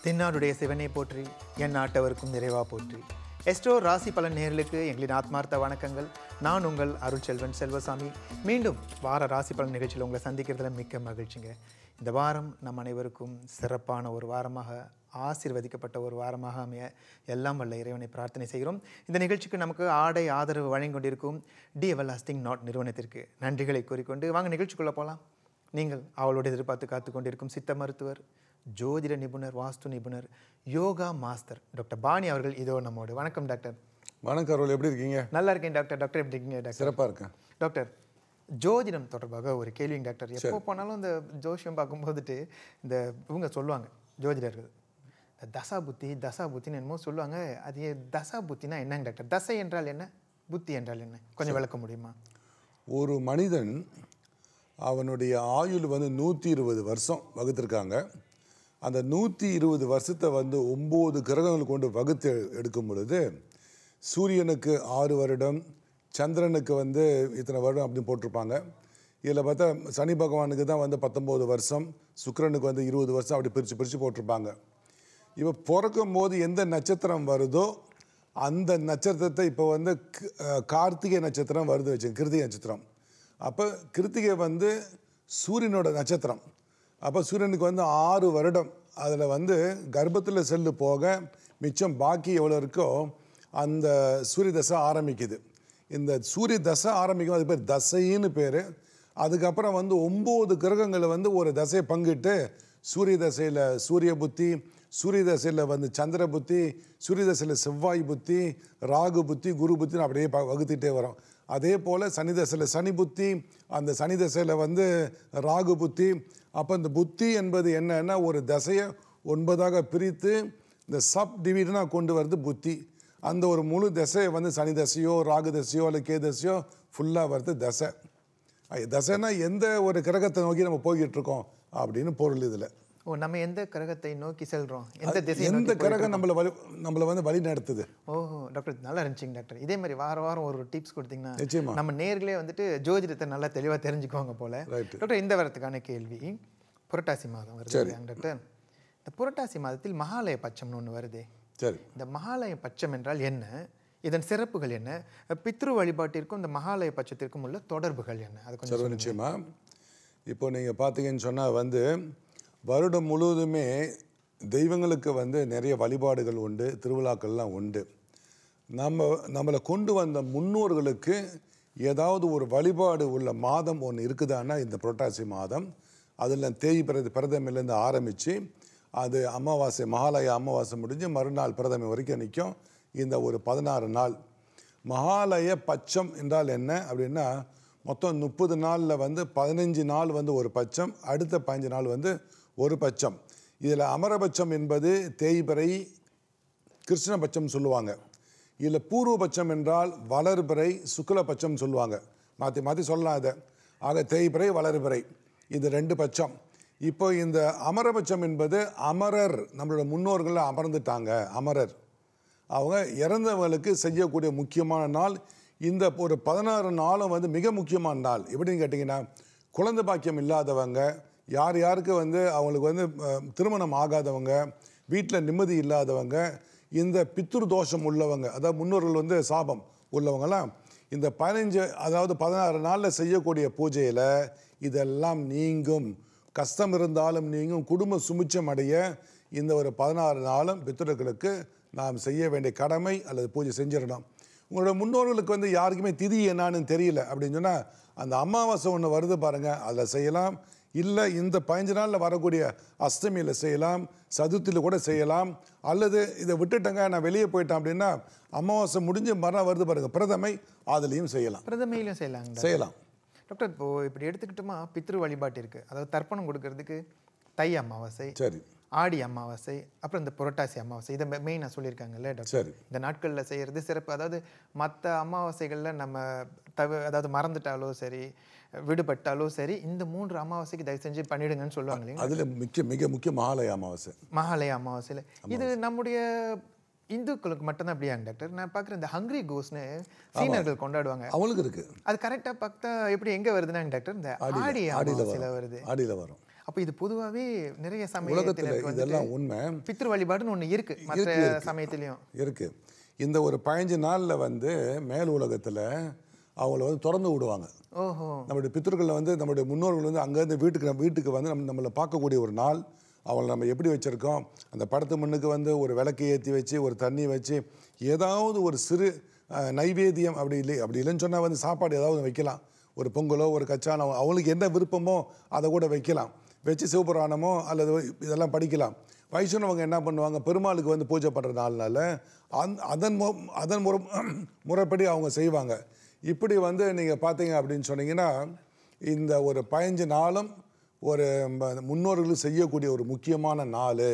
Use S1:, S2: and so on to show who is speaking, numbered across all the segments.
S1: தென்னாடுடைய சிவனை போற்றி என் நாட்டவருக்கும் நிறைவா போற்றி. எஸ்ட்ரோ ராசி பலன் நேயர்களுக்கு எங்களின் ஆத்மார்த்த வணக்கங்கள். நான் உங்கள் அருட்செல்வன் செல்வசாமி. மீண்டும் வார ராசி பலன் நிகழ்ச்சியில் உங்களை சந்திக்கிறதுல மிக்க மகிழ்ச்சிங்க. இந்த வாரம் நம் அனைவருக்கும் சிறப்பான ஒரு வாரமாக, ஆசீர்வதிக்கப்பட்ட ஒரு வாரமாக அமைய எல்லாம் வல்ல இறைவனை பிரார்த்தனை செய்கிறோம். இந்த நிகழ்ச்சிக்கு நமக்கு ஆடை ஆதரவு வழங்கி கொண்டிருக்கும் டி எவர்லாஸ்டிங் நாட் நிறுவனத்திற்கு நன்றிகளை கூறிக்கொண்டு வாங்க நிகழ்ச்சிக்குள்ளே போகலாம். நீங்கள் அவளோடு எதிர்பார்த்து காத்து கொண்டிருக்கும் சித்த மருத்துவர், ஜோதிட நிபுணர், வாஸ்து நிபுணர், யோகா மாஸ்டர் டாக்டர் பாணி அவர்கள் இதோ நம்மோடு. வணக்கம் டாக்டர்.
S2: வணக்கம் அருள், எப்படி இருக்கீங்க?
S1: நல்லா இருக்கேன் டாக்டர். டாக்டர் எப்படி இருக்கீங்க டாக்டர்?
S2: சிறப்பாக இருக்கேன்
S1: டாக்டர். ஜோதிடம் தொடர்பாக ஒரு கேள்விங்க டாக்டர். எப்போ போனாலும் இந்த ஜோசியம் பார்க்கும்போதுட்டு இந்த இவங்க சொல்லுவாங்க ஜோதிடர்கள், தசா புத்தி தசா புத்தின்னு என்னமோ சொல்லுவாங்க. அது தசா புத்தினா என்னங்க டாக்டர்? தசை என்றால் என்ன, புத்தி என்றால் என்ன, கொஞ்சம் விளக்க முடியுமா?
S2: ஒரு மனிதன் அவனுடைய ஆயுள் 120 வருஷம் வகுத்திருக்காங்க. அந்த 120 வருஷத்தை 9 கிரகங்கள் கொண்டு வகுத்து எடுக்கும் பொழுது சூரியனுக்கு 6 வருடம், சந்திரனுக்கு இத்தனை வருடம் அப்படின்னு போட்டிருப்பாங்க. இதில் பார்த்தா சனி பகவானுக்கு தான் 19 வருஷம், சுக்கிரனுக்கு 20 வருஷம், அப்படி பிரித்து போட்டிருப்பாங்க. இப்போ பிறக்கும் போது எந்த நட்சத்திரம் வருதோ அந்த நட்சத்திரத்தை இப்போ கார்த்திகை நட்சத்திரம் வருது வச்சு, கிருத்திகை நட்சத்திரம். அப்போ கிருத்திகை சூரியனோட நட்சத்திரம். அப்போ சூரியனுக்கு 6 வருடம், அதில் கர்ப்பத்தில் செல்லு போக மிச்சம் பாக்கி எவ்வளோ இருக்கோ அந்த சூரிய தசை ஆரம்பிக்குது. இந்த சூரிய தசை ஆரம்பிக்கும், அது பேர் தசைன்னு பேர். அதுக்கப்புறம் 9 கிரகங்களை ஒரு தசையை பங்கிட்டு சூரிய தசையில் சூரிய புத்தி, சூரிய தசையில் சந்திர புத்தி, சூரிய தசையில் செவ்வாய் புத்தி, ராகு புத்தி, குரு புத்தின்னு அப்படியே வகுத்துட்டே வரும். அதே போல் சனி தசையில் சனி புத்தி, அந்த சனி தசையில் ராகு புத்தி. அப்போ இந்த புத்தி என்பது என்னன்னா, ஒரு தசையை 9ஆக பிரித்து இந்த சப் டிவிஷனாக கொண்டு வருது புத்தி. அந்த ஒரு முழு தசையை சனி தசையோ ராகு தசையோ அல்ல கே தசையோ ஃபுல்லாக வருது தசை. தசைனா எந்த ஒரு கிரகத்தை நோக்கி நம்ம போய்கிட்டு இருக்கோம் அப்படின்னு பொருள். இதில்
S1: நம்ம எந்த கிரகத்தை நோக்கி செல்றோம்,
S2: எந்த கிரகம் நம்மளை வழி நடத்துது.
S1: ஓஹோ டாக்டர், நல்லா இருந்துச்சுங்க டாக்டர். இதே மாதிரி வாரம் ஒரு டிப்ஸ் கொடுத்தீங்கன்னா நம்ம நேர்களே ஜோதிடத்தை நல்லா தெளிவாக தெரிஞ்சுக்குவாங்க போல. டாக்டர், இந்த வாரத்துக்கான கேள்வி, புரட்டாசி மாதம் வருது டாக்டர். இந்த புரட்டாசி மாதத்தில் மகாலய பட்சம்னு ஒன்று வருதே.
S2: சரி,
S1: இந்த மகாலய பட்சம் என்றால் என்ன, இதன் சிறப்புகள் என்ன, பித்ரு வழிபாட்டிற்கும் இந்த மகாலய பட்சத்திற்கும் உள்ள தொடர்புகள் என்ன, அது கொஞ்சம்
S2: நிச்சயமா. இப்போ நீங்கள் பார்த்தீங்கன்னு சொன்னால் வருடம் முழுவதுமே தெய்வங்களுக்கு நிறைய வழிபாடுகள் உண்டு, திருவிழாக்கள்லாம் உண்டு. நம்மளை கொண்டு வந்த முன்னோர்களுக்கு ஏதாவது ஒரு வழிபாடு உள்ள மாதம் ஒன்று இருக்குதான்னா இந்த புரட்டாசி மாதம். அதில் தேய் பிரதமையிலேருந்து ஆரம்பித்து அது அமாவாசை, மகாலய அமாவாசை முடிஞ்சு மறுநாள் பிரதமை வரைக்கும் நிற்கும். இந்த ஒரு 16 நாள். மகாலய பட்சம் என்றால் என்ன அப்படின்னா, மொத்தம் 30 நாளில் 15 நாள் ஒரு பட்சம், அடுத்த 15 நாள் ஒரு பட்சம். இதில் அமரபட்சம் என்பது தேய்பிறை, கிருஷ்ணபட்சம் சொல்லுவாங்க. இதில் பூர்வபட்சம் என்றால் வளர்பிறை, சுக்லபட்சம் சொல்லுவாங்க. மாற்றி மாற்றி சொல்லலாம் அதை. ஆக தேய்பிறை, வளர்பிறை, இது 2 பட்சம். இப்போ இந்த அமரபட்சம் என்பது அமரர், நம்மளோட முன்னோர்கள் அமர்ந்துட்டாங்க, அமரர் அவங்க இறந்தவங்களுக்கு செய்யக்கூடிய முக்கியமான நாள். இந்த ஒரு 16 நாளும் மிக முக்கியமான நாள். எப்படின்னு கேட்டிங்கன்னா, குழந்தை பாக்கியம் இல்லாதவங்க, யாருக்கு அவங்களுக்கு திருமணம் ஆகாதவங்க, வீட்டில் நிம்மதி இல்லாதவங்க, இந்த பித்ரு தோஷம் உள்ளவங்க, அதாவது முன்னோர்கள் சாபம் உள்ளவங்கலாம் இந்த 16 நாளில் செய்யக்கூடிய பூஜையில் இதெல்லாம் நீங்கும். கஷ்டம் இருந்தாலும் நீங்கும். குடும்ப சுமிச்சம் அடைய இந்த ஒரு 16 நாளும் பித்ருக்களுக்கு நாம் செய்ய வேண்டிய கடமை அல்லது பூஜை செஞ்சிடணும். உங்களோட முன்னோர்களுக்கு யாருக்குமே திதி என்னான்னு தெரியல அப்படின்னு சொன்னால், அந்த அமாவாசை ஒன்று வருது பாருங்கள், அதில் செய்யலாம். இல்லை இந்த 15 நாளில் வரக்கூடிய அஷ்டமியில் செய்யலாம், சதுர்த்தியில் கூட செய்யலாம். அல்லது இதை விட்டுட்டங்க நான் வெளியே போயிட்டேன் அப்படின்னா, அமாவாசை முடிஞ்சு மறுநாள் வருது பாருங்கள் பிரதமை, அதுலேயும் செய்யலாம்.
S1: பிரதமையிலும்
S2: செய்யலாம்
S1: டாக்டர். இப்படி எடுத்துக்கிட்டோமா, பித்ரு வழிபாட்டு இருக்குது, அதாவது தர்ப்பணம் கொடுக்கறதுக்கு தை அமாவாசை,
S2: சரி,
S1: ஆடி அமாவாசை, அப்புறம் இந்த புரட்டாசி அமாவாசை, இதை மெயினாக சொல்லியிருக்காங்கல்ல டாக்டர்.
S2: சரி,
S1: இந்த நாட்களில் செய்கிறது சிறப்பு. அதாவது மற்ற அமாவாசைகளில் நம்ம அதாவது மறந்துட்டாலோ சரி, விடுபட்டாலோ சரி, இந்த 3 அமாவாசைக்கு தயவு செஞ்சு பண்ணிடுங்கன்னு சொல்லுவாங்க இல்லைங்க.
S2: அதில் மிக முக்கிய மகாலய அமாவாசை.
S1: மகாலய அமாவாசையில் இது நம்முடைய இந்துக்களுக்கு மட்டும்தான் அப்படியாங்க டாக்டர்? நான் பார்க்குறேன் இந்த ஹங்க்ரி கோஸ்னு சீனர்கள் கொண்டாடுவாங்க,
S2: அவங்களுக்கு இருக்கு.
S1: அது கரெக்டாக பார்த்தா எப்படி எங்கே வருதுன்னா டாக்டர், இந்த ஆடி அமாவாசையில் வருது.
S2: ஆடியில் வரும்.
S1: அப்போ இது பொதுவாகவே நிறைய
S2: உலகத்தில்
S1: சமயத்தில்
S2: இதெல்லாம் உண்மை.
S1: பித்ரு வழிபாடுன்னு ஒன்று இருக்கு மற்ற சமயத்திலையும்
S2: இருக்கு. இந்த ஒரு 15 நாளில் வந்து மேல் உலகத்தில் அவங்கள வந்து திறந்து விடுவாங்க.
S1: ஓஹோ.
S2: நம்மளுடைய பித்ருக்களில் வந்து நம்மளுடைய முன்னோர்கள் வந்து அங்கேருந்து வீட்டுக்கு வந்து நம்மளை பார்க்கக்கூடிய ஒரு நாள். அவங்களை நம்ம எப்படி வச்சுருக்கோம், அந்த படத்து முன்னுக்கு வந்து ஒரு விளக்கு ஏற்றி வச்சு ஒரு தண்ணி வச்சு ஏதாவது ஒரு சிறு நைவேத்தியம் அப்படி இல்லைன்னு சொன்னால் வந்து சாப்பாடு ஏதாவது வைக்கலாம். ஒரு பொங்கலோ ஒரு கச்சானோ அவங்களுக்கு என்ன விருப்பமோ அதை கூட வைக்கலாம். வச்சு சிவபுராணமோ அல்லது இதெல்லாம் படிக்கலாம். வைஷ்ணவங்க என்ன பண்ணுவாங்க, பெருமாளுக்கு வந்து பூஜை பண்ணுற நாள்னால அதன் முறைப்படி அவங்க செய்வாங்க. இப்படி வந்து நீங்கள் பார்த்தீங்க அப்படின்னு சொன்னீங்கன்னா இந்த ஒரு 15 நாளும் ஒரு முன்னோர்கள் செய்யக்கூடிய ஒரு முக்கியமான நாள்.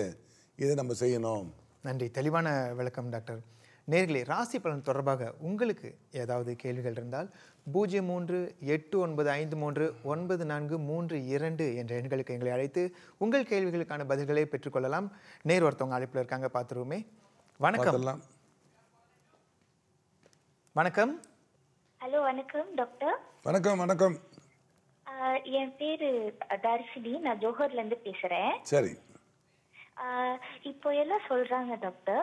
S2: இதை நம்ம செய்யணும்.
S1: நன்றி, தெளிவான விளக்கம் டாக்டர். நேர்களே, ராசி பலன் தொடர்பாக உங்களுக்கு ஏதாவது கேள்விகள் இருந்தால் 0389539432 என்ற எண்களுக்கு எங்களை அழைத்து உங்கள் கேள்விகளுக்கான பதில்களை பெற்றுக்கொள்ளலாம். நேர் ஒருத்தவங்க அழைப்பில் இருக்காங்க, பார்த்துருவோமே. வணக்கம். வணக்கம்.
S3: ஹலோ, வணக்கம் டாக்டர்.
S2: வணக்கம். வணக்கம்.
S3: என் பேரு தர்ஷினி, நான் ஜோஹர்ல இருந்து பேசுறேன்.
S2: சரி.
S3: இப்போ எல்லாம் சொல்றாங்க டாக்டர்,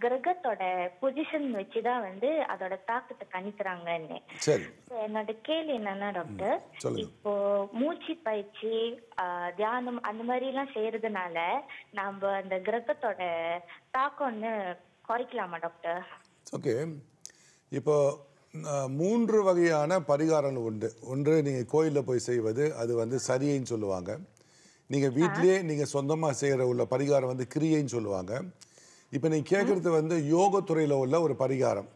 S3: கிரகத்தோட பொசிஷன் வச்சுதான் வந்து அதோட தாக்கத்தை கணிக்கிறாங்கன்னு.
S2: சரி.
S3: என்னோட கேள்வி என்னன்னா டாக்டர், இப்போ மூச்சு பயிற்சி, தியானம் அந்த மாதிரி எல்லாம் செய்யறதுனால நம்ம அந்த கிரகத்தோட தாக்கம்னு குறைக்கலாமா டாக்டர்?
S2: ஓகே. இப்போ 3 வகையான பரிகாரங்கள் உண்டு. ஒன்று நீங்கள் கோயிலில் போய் செய்வது, அது வந்து சரியைன்னு சொல்லுவாங்க. நீங்கள் வீட்டிலேயே நீங்கள் சொந்தமாக செய்கிற உள்ள பரிகாரம் வந்து கிரியைன்னு சொல்லுவாங்க. இப்போ நீங்கள் கேட்குறது வந்து யோகத்துறையில் உள்ள ஒரு பரிகாரம்.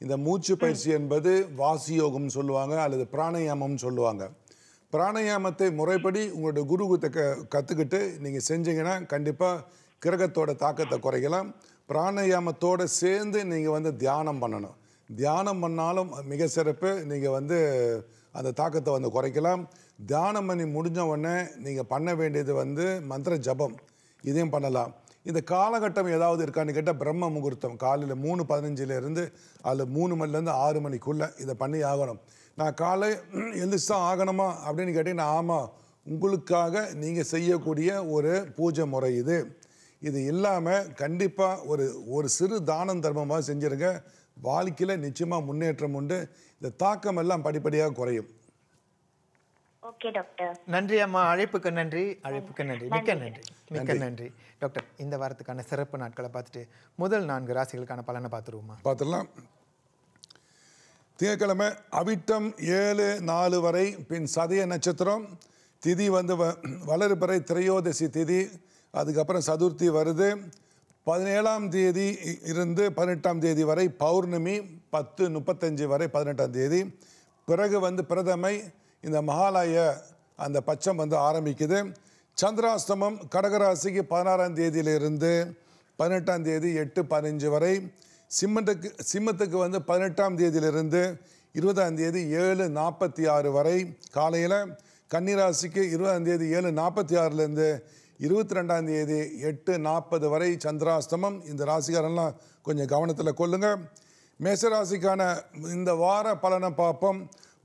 S2: இந்த மூச்சு பயிற்சி என்பது வாசி யோகம்னு சொல்லுவாங்க அல்லது பிராணாயாமம்னு சொல்லுவாங்க. பிராணாயாமத்தை முறைப்படி உங்களோட குருகுத்தை கற்றுக்கிட்டு நீங்கள் செஞ்சீங்கன்னா கண்டிப்பாக கிரகத்தோட தாக்கத்தை குறைக்கலாம். பிராணாயாமத்தோடு சேர்ந்து நீங்கள் வந்து தியானம் பண்ணணும். தியானம் பண்ணாலும் மிக சிறப்பு. நீங்கள் வந்து அந்த தாக்கத்தை வந்து குறைக்கலாம். தியானம் பண்ணி முடிஞ்ச உடனே நீங்கள் பண்ண வேண்டியது வந்து மந்திர ஜபம், இதையும் பண்ணலாம். இந்த காலகட்டம் ஏதாவது இருக்கான்னு கேட்டால் பிரம்ம முகூர்த்தம் காலையில் 3:15 அதில் 3 மணிலேருந்து 6 மணிக்குள்ளே இதை பண்ணி ஆகணும். நான் காலை எழுந்திரிச்சா ஆகணுமா அப்படின்னு கேட்டிங்கன்னா ஆமாம், உங்களுக்காக நீங்கள் செய்யக்கூடிய ஒரு பூஜை முறை இது. இது இல்லாமல் கண்டிப்பாக ஒரு சிறு தானம் தர்மமாக செஞ்சுருங்க. வாழ்க்கையில் நிச்சயமாக முன்னேற்றம் உண்டு. இந்த தாக்கம் எல்லாம் படிப்படியாக குறையும்.
S3: Okay doctor.
S1: நன்றி அம்மா, அழைப்புக்கு நன்றி. மிக்க நன்றி டாக்டர். இந்த வாரத்துக்கான சிறப்பு நாட்களை பார்த்துட்டு முதல் 4 ராசிகளுக்கான பலனை பார்த்துடலாம்.
S2: திங்கட்கிழமை அவிட்டம் 7-4 வரை, பின் சதய நட்சத்திரம், திதி வந்து வளர்பிறை திரையோதசி திதி, அதுக்கப்புறம் சதுர்த்தி வருது. 17ஆம் தேதி இருந்து 18ஆம் தேதி வரை பௌர்ணமி, 10:35 வரை 18ஆம் தேதி. பிறகு வந்து பிரதமை, இந்த மகாலய அந்த பட்சம் வந்து ஆரம்பிக்குது. சந்திராஷ்டமம் கடகராசிக்கு 16ஆம் தேதியிலிருந்து 18ஆம் தேதி 8:15 வரை. சிம்மத்துக்கு வந்து 18ஆம் தேதியிலிருந்து 20ஆம் தேதி 7:46 வரை காலையில். கன்னிராசிக்கு 20ஆம் தேதி 7:46 22ஆம் தேதி 8:40 வரை சந்திராஷ்டமம். இந்த ராசிக்காரெல்லாம் கொஞ்சம் கவனத்தில் கொள்ளுங்க. மேசராசிக்கான இந்த வார பலனை பார்ப்போம்.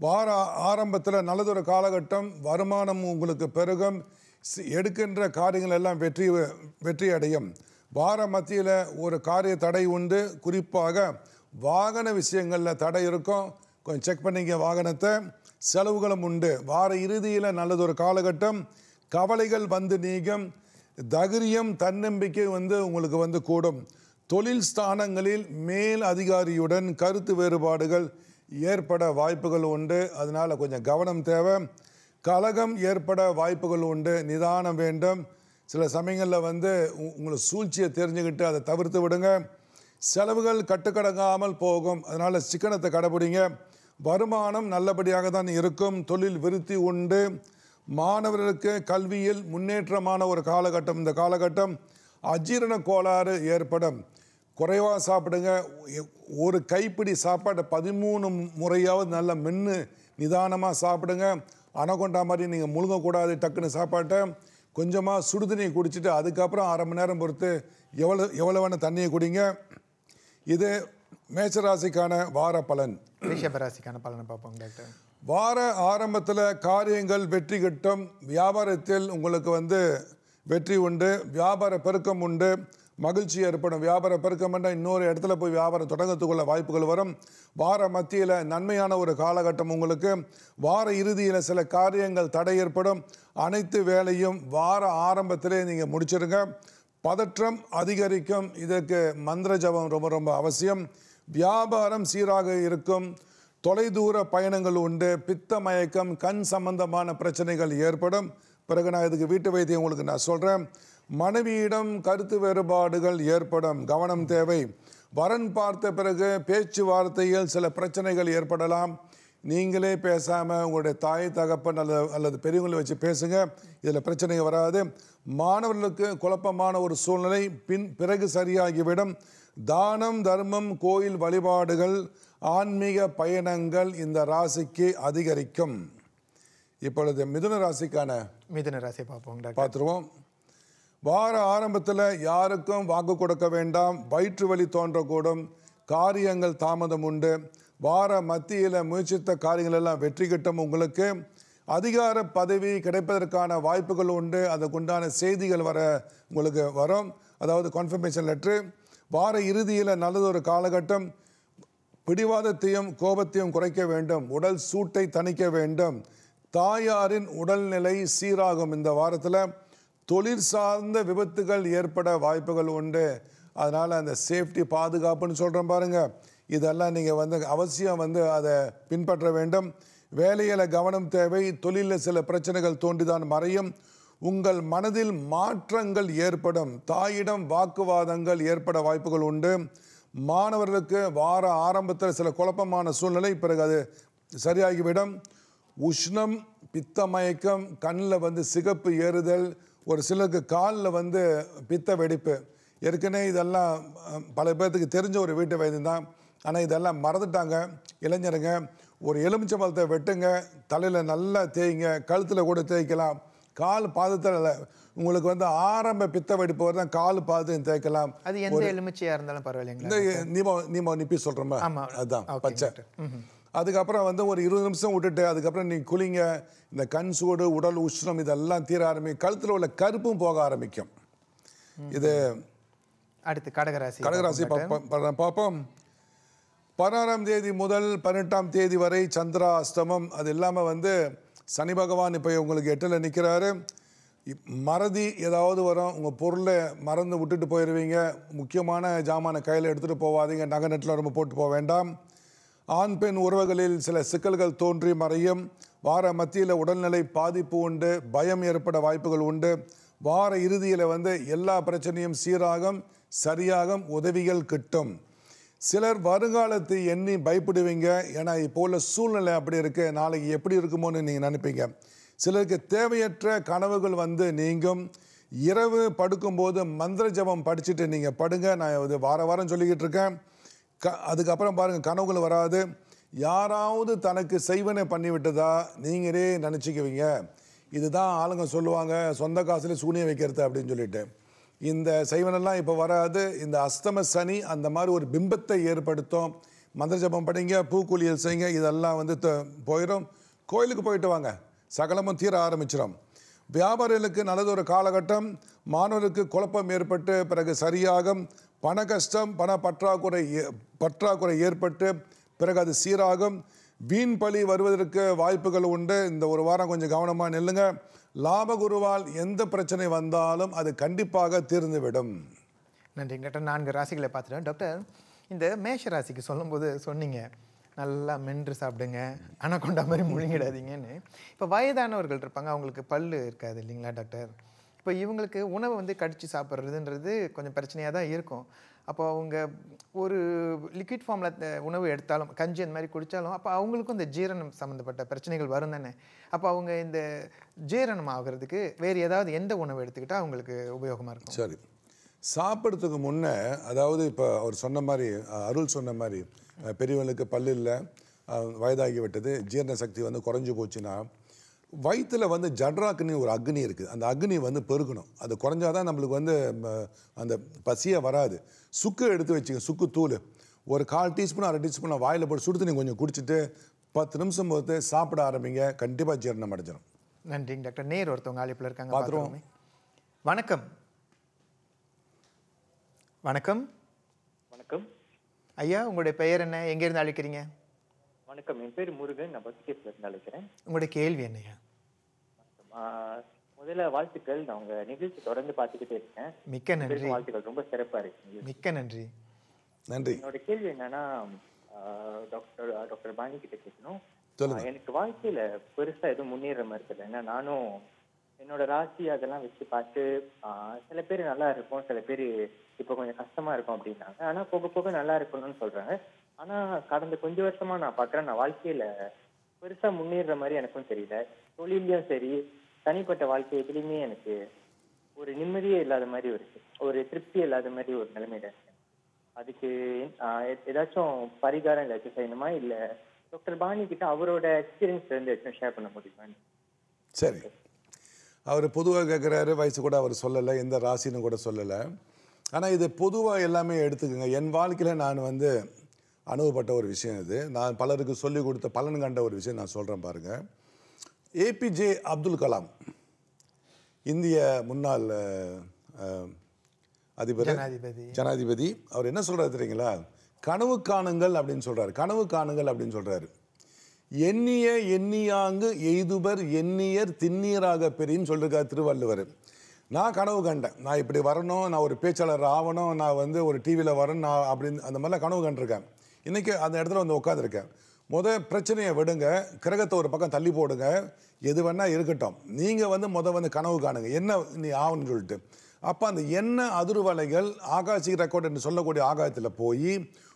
S2: வார ஆரம்பத்தில் நல்லதொரு காலகட்டம், வருமானம் உங்களுக்கு பெருகும், எடுக்கின்ற காரியங்கள் எல்லாம் வெற்றி அடையும். வார மத்தியில் ஒரு காரிய தடை உண்டு, குறிப்பாக வாகன விஷயங்களில் தடை இருக்கும், கொஞ்சம் செக் பண்ணிங்க வாகனத்தை. செலவுகளும் உண்டு. வார இறுதியில் நல்லதொரு காலகட்டம், கவலைகள் வந்து நீங்கும், தைரியம் தன்னம்பிக்கை வந்து உங்களுக்கு வந்து கூடும். தொழில் ஸ்தானங்களில் மேல் அதிகாரியுடன் கருத்து வேறுபாடுகள் ஏற்பட வாய்ப்புகள் உண்டு, அதனால் கொஞ்சம் கவனம் தேவை. கலகம் ஏற்பட வாய்ப்புகள் உண்டு, நிதானம் வேண்டும். சில சமயங்களில் வந்து உங்களை சூழ்ச்சியை தெரிஞ்சுக்கிட்டு அதை தவிர்த்து விடுங்க. செலவுகள் கட்டுக்கடங்காமல் போகும், அதனால் சிக்கனத்தை கடைபிடிங்க. வருமானம் நல்லபடியாக தான் இருக்கும், தொழில் விருத்தி உண்டு. மாணவர்களுக்கு கல்வியில் முன்னேற்றமான ஒரு காலகட்டம். இந்த காலகட்டம் அஜீரண கோளாறு ஏற்படும், குறைவாக சாப்பிடுங்க. ஒரு கைப்பிடி சாப்பாட்டை 13 முறையாவது நல்லா மென்று நிதானமாக சாப்பிடுங்க. அனகொண்டா மாதிரி நீங்கள் முழுங்கக்கூடாது டக்குன்னு சாப்பாட்டை. கொஞ்சமாக சுடுதண்ணியை குடிச்சிட்டு அதுக்கப்புறம் 1/2 மணி நேரம் பொறுத்து எவ்வளோ வேணும் தண்ணியை குடிங்க. இது மேஷராசிக்கான வார பலன்.
S1: ரிஷபராசிக்கான பலனை பார்ப்போம் டாக்டர்.
S2: வார ஆரம்பத்தில் காரியங்கள் வெற்றி கிட்டும். வியாபாரத்தில் உங்களுக்கு வந்து வெற்றி உண்டு, வியாபார பெருக்கம் உண்டு, மகிழ்ச்சி ஏற்படும். வியாபார பெருக்கம் என்றால் இன்னொரு இடத்துல போய் வியாபாரம் தொடங்கத்துக்குள்ள வாய்ப்புகள் வரும். வார மத்தியில் நன்மையான ஒரு காலகட்டம் உங்களுக்கு. வார இறுதியில் சில காரியங்கள் தடை ஏற்படும். அனைத்து வேலையும் வார ஆரம்பத்திலே நீங்கள் முடிச்சிருங்க. பதற்றம் அதிகரிக்கும். இதற்கு மந்திர ஜபம் ரொம்ப ரொம்ப அவசியம். வியாபாரம் சீராக இருக்கும். தொலைதூர பயணங்கள் உண்டு. பித்த மயக்கம், கண் சம்பந்தமான பிரச்சனைகள் ஏற்படும். பிறகு நான் இதுக்கு வீட்டு வைத்தியம் உங்களுக்கு நான் சொல்கிறேன். மனைவியிடம் கருத்து வேறுபாடுகள் ஏற்படும், கவனம் தேவை. வரன் பார்த்த பிறகு பேச்சுவார்த்தையில் சில பிரச்சனைகள் ஏற்படலாம். நீங்களே பேசாமல் உங்களுடைய தாய் தகப்பன் அல்லது பெரியவங்களை வச்சு பேசுங்க, இதில் பிரச்சனை வராது. மாணவர்களுக்கு குழப்பமான ஒரு சூழ்நிலை பிறகு சரியாகிவிடும். தானம், தர்மம், கோயில் வழிபாடுகள், ஆன்மீக பயணங்கள் இந்த ராசிக்கு அதிகரிக்கும். இப்பொழுது மிதுன ராசிக்கான
S1: மிதுன ராசி பார்ப்போம்.
S2: பார்த்துருவோம். வார ஆரம்பத்தில் யாருக்கும் வாக்கு கொடுக்க வேண்டாம். வயிற்று வலி தோன்றக்கூடும். காரியங்கள் தாமதம் உண்டு. வார மத்தியில் முயற்சித்த காரியங்கள் எல்லாம் வெற்றி கிட்டும். உங்களுக்கு அதிகார பதவி கிடைப்பதற்கான வாய்ப்புகள் உண்டு. அதுக்குண்டான செய்திகள் உங்களுக்கு வரும், அதாவது கன்ஃபர்மேஷன் லெட்ரு. வார இறுதியில் நல்லதொரு காலகட்டம். பிடிவாதத்தையும் கோபத்தையும் குறைக்க வேண்டும். உடல் சூட்டை தணிக்க வேண்டும். தாயாரின் உடல்நிலை சீராகும். இந்த வாரத்தில் தொழில் சார்ந்த விபத்துகள் ஏற்பட வாய்ப்புகள் உண்டு. அதனால் அந்த சேஃப்டி, பாதுகாப்புன்னு சொல்கிறேன் பாருங்கள், இதெல்லாம் நீங்கள் வந்து அவசியம் வந்து அதை பின்பற்ற வேண்டும். வேலையில் கவனம் தேவை. தொழிலில் சில பிரச்சனைகள் தோன்றிதான் மறையும். உங்கள் மனதில் மாற்றங்கள் ஏற்படும். தாயிடம் வாக்குவாதங்கள் ஏற்பட வாய்ப்புகள் உண்டு. மாணவர்களுக்கு வார ஆரம்பத்தில் சில குழப்பமான சூழ்நிலை, பிறகு அது சரியாகிவிடும். உஷ்ணம், பித்த மயக்கம், கண்ணில் வந்து சிகப்பு ஏறுதல், ஒரு சிலருக்கு காலில் வந்து பித்த வெடிப்பு. ஏற்கனவே இதெல்லாம் பல பேர்த்துக்கு தெரிஞ்ச ஒரு வீட்டு வைத்தியம் தான். ஆனால் இதெல்லாம் மறந்துட்டாங்க இளைஞருங்க. ஒரு எலுமிச்சை பழத்தை வெட்டுங்க, தலையில் நல்லா தேய்ங்க, கழுத்தில் கூட தேய்க்கலாம். கால் பாதத்தில் உங்களுக்கு வந்து ஆரம்ப பித்த வெடிப்பு வருதான் கால் பாதத்தையும் தேய்க்கலாம்.
S1: அது எந்த எலுமிச்சையாக இருந்தாலும் பரவாயில்லைங்களா?
S2: இந்த நீமோ நிப்பி சொல்கிறோமா, அதுதான் பச்சை. அதுக்கப்புறம் வந்து ஒரு 20 நிமிஷம் விட்டுட்டு அதுக்கப்புறம் நீங்கள் குளிங்க. இந்த கண் சூடு, உடல் உஷ்ணம் இதெல்லாம் தீர ஆரம்பிக்கும். கழுத்தில் உள்ள கருப்பும் போக ஆரம்பிக்கும். இது
S1: அடுத்து கடகராசி.
S2: கடகராசி பார்ப்போம். 16ஆம் தேதி முதல் 18ஆம் தேதி வரை சந்திரா அஸ்தமம். அது இல்லாமல் வந்து சனி பகவான் இப்போ உங்களுக்கு 8ல் நிற்கிறாரு. மறதி ஏதாவது வரும். உங்கள் பொருளை மறந்து விட்டுட்டு போயிடுவீங்க. முக்கியமான ஜாமான கையில் எடுத்துகிட்டு போவாதீங்க. நகை நெட்டில் ரொம்ப போட்டு போக வேண்டாம். ஆண் பெண் உறவுகளில் சில சிக்கல்கள் தோன்றி மறையும். வார மத்தியில் உடல்நிலை பாதிப்பு உண்டு. பயம் ஏற்பட வாய்ப்புகள் உண்டு. வார இறுதியில் வந்து எல்லா பிரச்சனையும் சீராகும், சரியாகும், உதவிகள் கிட்டும். சிலர் வருங்காலத்தை எண்ணி பயப்படுவீங்க. ஏன்னா இப்போ உள்ள சூழ்நிலை அப்படி இருக்கு, நாளைக்கு எப்படி இருக்குமோன்னு நீங்கள் நினைப்பீங்க. சிலருக்கு தேவையற்ற கனவுகள் வந்து நீங்கும். இரவு படுக்கும்போது மந்திர ஜபம் படிச்சுட்டு நீங்கள் படுங்க. நான் இது வாரம் சொல்லிக்கிட்டு இருக்கேன். அதுக்கப்புறம் பாருங்கள், கனவுகள் வராது. யாராவது தனக்கு செய்வனை பண்ணிவிட்டதா நீங்களே நினச்சிக்குவீங்க. இதுதான் ஆளுங்க சொல்லுவாங்க, சொந்த காசுலேயே சூனியம் வைக்கிறது அப்படின்னு சொல்லிட்டு. இந்த செய்வனெல்லாம் இப்போ வராது. இந்த அஸ்தம சனி அந்த மாதிரி ஒரு பிம்பத்தை ஏற்படுத்தும். மந்திர ஜபம் படிங்க, பூக்குளியல் செய்யுங்க, இதெல்லாம் வந்து போயிடும். கோயிலுக்கு போயிட்டு வாங்க, சகலமும் தீர ஆரம்பிச்சிடும். வியாபாரிகளுக்கு நல்லதொரு காலகட்டம். மாணவர்களுக்கு குழப்பம் ஏற்பட்டு பிறகு சரியாகும். பண கஷ்டம், பண பற்றாக்குறை ஏற்பட்டு பிறகு அது சீராகும். வீண் பழி வருவதற்கு வாய்ப்புகள் உண்டு. இந்த ஒரு வாரம் கொஞ்சம் கவனமாக நில்லுங்க. லாபகுருவால் எந்த பிரச்சனை வந்தாலும் அது கண்டிப்பாக தீர்ந்துவிடும்.
S1: நன்றி டாக்டர். 4 ராசிகளை பார்த்துட்டேன் டாக்டர். இந்த மேஷ ராசிக்கு சொல்லும்போது சொன்னீங்க, நல்லா மென்று சாப்பிடுங்க, ஆனால் கொண்ட மாதிரி முழுங்கிடாதீங்கன்னு. இப்போ வயதானவர்கள் இருப்பாங்க, அவங்களுக்கு பல் இருக்காது இல்லைங்களா டாக்டர்? இப்போ இவங்களுக்கு உணவை வந்து கடிச்சு சாப்பிட்றதுன்றது கொஞ்சம் பிரச்சனையாக தான் இருக்கும். அப்போ அவங்க ஒரு லிக்விட் ஃபார்மில் உணவு எடுத்தாலும், கஞ்சி அந்த மாதிரி குடித்தாலும், அப்போ அவங்களுக்கும் இந்த ஜீரணம் சம்மந்தப்பட்ட பிரச்சனைகள் வரும் தானே. அப்போ அவங்க இந்த ஜீரணம் ஆகிறதுக்கு வேறு ஏதாவது எந்த உணவு எடுத்துக்கிட்டால் அவங்களுக்கு உபயோகமாக இருக்கும்?
S2: சரி, சாப்பிட்றதுக்கு முன்னே, அதாவது இப்போ அவர் சொன்ன மாதிரி, அருள் சொன்ன மாதிரி, பெரியவங்களுக்கு பல்லு இல்லை, வயதாகி விட்டது, ஜீரண சக்தி வந்து குறைஞ்சி போச்சுன்னா, வயிற்றில் வந்து ஜட்ராக்குன்னு ஒரு அக்னி இருக்குது. அந்த அக்னி வந்து பெருக்கணும். அது குறைஞ்சாதான் நம்மளுக்கு வந்து அந்த பசியே வராது. சுக்கு எடுத்து வச்சுக்க, சுக்கு தூள் ஒரு 1/4 டீஸ்பூன் 1/2 டீஸ்பூன் வாயில் போட்டு சுடு தண்ணி கொஞ்சம் குடிச்சிட்டு 10 நிமிஷம் பொறுத்து சாப்பிட ஆரம்பிங்க, கண்டிப்பாக ஜீரணம் அடைஞ்சிடும்.
S1: நன்றிங்க டாக்டர். நேர் ஒருத்தவங்க அழைப்பில் இருக்காங்க,
S2: பார்த்துருவோம்.
S1: பார்த்துருவோமே. வணக்கம். வணக்கம்.
S4: வணக்கம்
S1: ஐயா, உங்களுடைய பெயர் என்ன, எங்கேருந்து அழைக்கிறீங்க?
S4: வணக்கம், என் பேர் முருகன், நான் பத்திரிகையிலிருந்து அழைக்கிறேன்.
S1: உங்களுடைய கேள்வி என்னையா?
S4: முதல்ல வாழ்த்துக்கள், நான் உங்க நிகழ்ச்சி தொடர்ந்து பார்த்துக்கிட்டே இருக்கேன்.
S1: மிக்க நன்றி.
S4: வாழ்த்துக்கள், ரொம்ப சிறப்பா இருக்கு.
S1: மிக்க நன்றி.
S2: நன்றி.
S4: என்னோட கேள்வி என்னன்னா, டாக்டர் பாணி கிட்ட கேட்கணும். எனக்கு வாழ்க்கையில பெருசா எதுவும் முன்னேற மாதிரி தெரியல. ஏன்னா நானும் என்னோட ராசி அதெல்லாம் வச்சு பார்த்து சில பேர் நல்லா இருக்கும், சில பேர் இப்போ கொஞ்சம் கஷ்டமா இருக்கும் அப்படின்னாங்க. ஆனா போக போக நல்லா இருக்கணும்னு சொல்றாங்க. ஆனா கடந்த கொஞ்சம் வருஷமா நான் பாக்குறேன், நான் வாழ்க்கையில பெருசா முன்னேற மாதிரி எனக்கும் தெரியல. தொழிலையும் சரி, தனிப்பட்ட வாழ்க்கை எதுலையுமே எனக்கு ஒரு நிம்மதியே இல்லாத மாதிரி இருக்கு, ஒரு திருப்தி இல்லாத மாதிரி ஒரு நிலைமையில இருக்கேன். அதுக்கு ஏதாச்சும் பரிகாரம் ஏதாச்சும் செய்யணுமா, இல்ல டாக்டர் பாணி கிட்ட அவரோட எக்ஸ்பீரியன்ஸ் இருந்து ஏதாச்சும் ஷேர் பண்ண முடியுமா?
S2: சரி, அவர் பொதுவாக கேட்குறாரு, வயசு கூட அவர் சொல்லலை, எந்த ராசின்னு கூட சொல்லலை. ஆனால் இது பொதுவாக எல்லாமே எடுத்துக்கோங்க. என் வாழ்க்கையில் நான் அனுபவப்பட்ட ஒரு விஷயம் இது. நான் பலருக்கு சொல்லிக் கொடுத்த பலன் கண்ட ஒரு விஷயம் நான் சொல்கிறேன் பாருங்கள். ஏபிஜே அப்துல் கலாம், இந்திய முன்னாள் ஜனாதிபதி, அவர் என்ன சொல்கிறார் தெரியுங்களா? கனவு காணுங்கள் அப்படின்னு சொல்கிறார். கனவு காணுங்கள் அப்படின்னு சொல்கிறாரு. எண்ணிய எண்ணியாங்கு எய்துபர் எண்ணியர் திண்ணீராக பெரின்னு சொல்லியிருக்கார் திருவள்ளுவர். நான் கனவு கண்டேன், நான் இப்படி வரணும், நான் ஒரு பேச்சாளர் ஆகணும், நான் ஒரு டிவியில் வரணும், நான் அப்படின்னு அந்த மாதிரிலாம் கனவு கண்டிருக்கேன். இன்றைக்கி அந்த இடத்துல உட்காந்துருக்கேன். பிரச்சனையை விடுங்க, கிரகத்தை ஒரு பக்கம் தள்ளி போடுங்க, எது வேணால் இருக்கட்டும். நீங்கள் கனவு காணுங்க, என்ன நீ ஆகுன்னு சொல்லிட்டு. அப்போ அந்த என்ன அதிர்வலைகள் ஆகாசிக் ரெக்கார்ட் என்று சொல்லக்கூடிய ஆகாயத்தில் போய்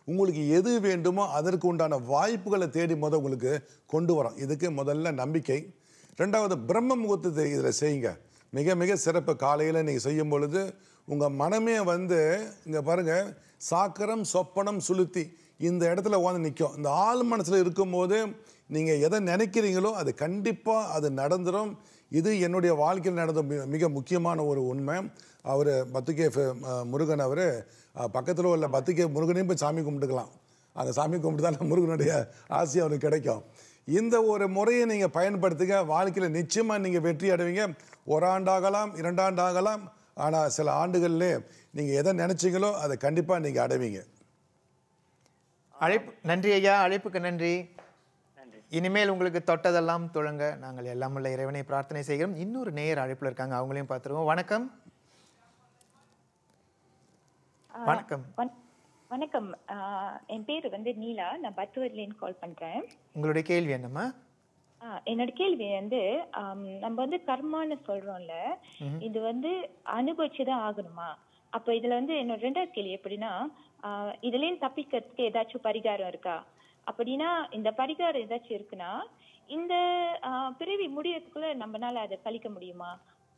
S2: உங்களுக்கு எது வேண்டுமோ அதற்கு உண்டான வாய்ப்புகளை தேடி உங்களுக்கு கொண்டு வரோம். இதுக்கு முதல்ல நம்பிக்கை. ரெண்டாவது, பிரம்ம முகூர்த்தத்தை இதில் செய்யுங்க, மிக மிக சிறப்பு. காலையில் நீங்கள் செய்யும் பொழுது உங்கள் மனமே இங்கே பாருங்கள், சாக்கரம் சொப்பனம் சுளுத்தி இந்த இடத்துல நிற்கும். இந்த ஆள் மனசில் இருக்கும்போது நீங்கள் எதை நினைக்கிறீங்களோ அது கண்டிப்பாக அது நடந்துடும். இது என்னுடைய வாழ்க்கையில் நடந்த மிக முக்கியமான ஒரு உண்மை. அவர் பத்துக்கே முருகன், அவர் பக்கத்தில் உள்ள பத்துக்கே முருகனையும் போய் சாமி கும்பிட்டுக்கலாம். அந்த சாமி கும்பிட்டுதான் முருகனுடைய ஆசை அவனுக்கு கிடைக்கும். இந்த ஒரு முறையை நீங்கள் பயன்படுத்துங்க, வாழ்க்கையில் நிச்சயமாக நீங்கள் வெற்றி அடைவீங்க. 1 ஆண்டாகலாம், 2 ஆண்டாகலாம், ஆனால் சில ஆண்டுகள்லே நீங்கள் எதை நினச்சிங்களோ அதை கண்டிப்பாக நீங்கள் அடைவீங்க.
S1: நன்றி ஐயா, அழைப்புக்கு நன்றி. இனிமேல் உங்களுக்கு தொட்டதெல்லாம் துளங்க நாங்கள் எல்லாம் உள்ள இறைவனை பிரார்த்தனை செய்கிறோம். இன்னொரு நேயர் அழைப்பில் இருக்காங்க, அவங்களையும் பார்த்துருவோம். வணக்கம். வணக்கம்.
S5: வணக்கம், என் பேர் நீலா, நான் பத்துவர்லேருந்து கால் பண்றேன்.
S1: உங்களுடைய கேள்வி என்னம்மா?
S5: என்னோட கேள்வி நம்ம கர்மான்னு சொல்றோம்ல, இது அனுபவிச்சுதான் ஆகணுமா? அப்ப இதுல என்னோட 2வது கேள்வி எப்படின்னா, இதுலயும் தப்பிக்கிறதுக்கு ஏதாச்சும் பரிகாரம் இருக்கா? அப்படின்னா இந்த பரிகாரம் ஏதாச்சும் இருக்குன்னா இந்த பிறவி முடியறதுக்குள்ள நம்மளால அதை கழிக்க முடியுமா?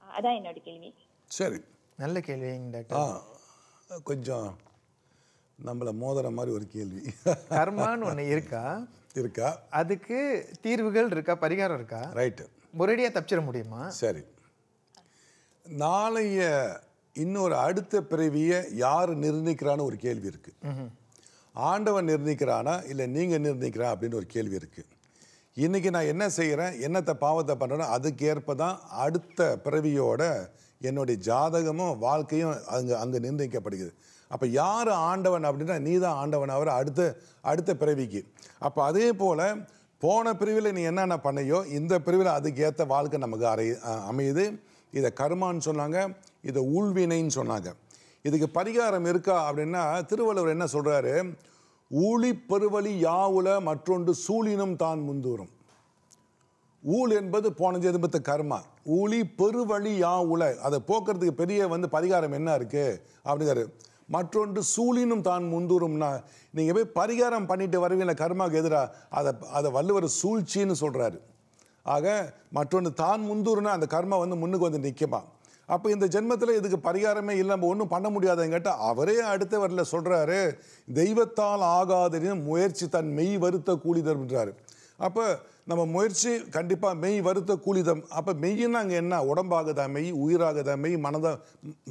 S5: அதான் என்னோட கேள்வி.
S2: சரி,
S1: நல்ல கேள்வி டாக்டர்.
S2: கொஞ்சம் நம்மள மோதிர மாதிரி ஒரு கேள்வி.
S1: கர்மான்னு ஒன்று இருக்கா? அதுக்கு தீர்வுகள் இருக்கா, பரிகாரம் இருக்கா?
S2: ரைட்டு.
S1: ஒரேடியாக தப்பிச்சிட முடியுமா?
S2: சரி, நாளைய இன்னொரு அடுத்த பிறவியை யார் நிர்ணயிக்கிறான்னு ஒரு கேள்வி இருக்கு. ஆண்டவன் நிர்ணயிக்கிறானா இல்லை நீங்கள் நிர்ணயிக்கிறா அப்படின்னு ஒரு கேள்வி இருக்குது. இன்றைக்கி நான் என்ன செய்கிறேன், என்னத்தை பாவத்தை பண்ணுறேனோ அதுக்கேற்ப தான் அடுத்த பிறவியோட என்னுடைய ஜாதகமும் வாழ்க்கையும் அங்கே நிர்ணயிக்கப்படுகிறது. அப்போ யார் ஆண்டவன் அப்படின்னா நீ தான் ஆண்டவன் அவர் அடுத்த பிறவிக்கு. அப்போ அதே போல் போன பிரிவில் நீ என்னென்ன பண்ணையோ இந்த பிரிவில் அதுக்கேற்ற வாழ்க்கை நமக்கு அமையுது. இதை கர்மான்னு சொன்னாங்க, இதை ஊழ்வினைன்னு சொன்னாங்க. இதுக்கு பரிகாரம் இருக்கா அப்படின்னா திருவள்ளுவர் என்ன சொல்கிறாரு, ஊழி பெருவழி யாவுல மற்றொன்று சூழினும் தான் முந்தூரும். ஊழ் என்பது போன ஜென்மத்து கர்மா. ஊழி பெருவழி யாவுல, அதை போக்குறதுக்கு பெரிய பரிகாரம் என்ன இருக்குது அப்படிங்கிறாரு. மற்றொன்று சூழினும் தான் முந்தூரும்னா நீங்கள் போய் பரிகாரம் பண்ணிட்டு வருவீங்கள கர்மாவுக்கு எதிராக, அதை வள்ளுவர் சூழ்ச்சின்னு சொல்கிறாரு. ஆக மற்றொன்று தான் முந்தூருன்னா அந்த கர்மா முன்னுக்கு நிற்குமா. அப்போ இந்த ஜென்மத்தில் இதுக்கு பரிகாரமே இல்லை, நம்ம ஒன்றும் பண்ண முடியாதுன்னு கேட்டால் அவரே அடுத்த வரல சொல்கிறாரு, தெய்வத்தால் ஆகாதரின் முயற்சி தன் மெய் வருத்த கூலி தருன்றாரு. அப்போ நம்ம முயற்சி கண்டிப்பாக மெய் வருத்த கூலிதம். அப்போ மெய்யின்னா அங்கே என்ன, உடம்பாகுதா மெய், உயிராகுதா மெய்,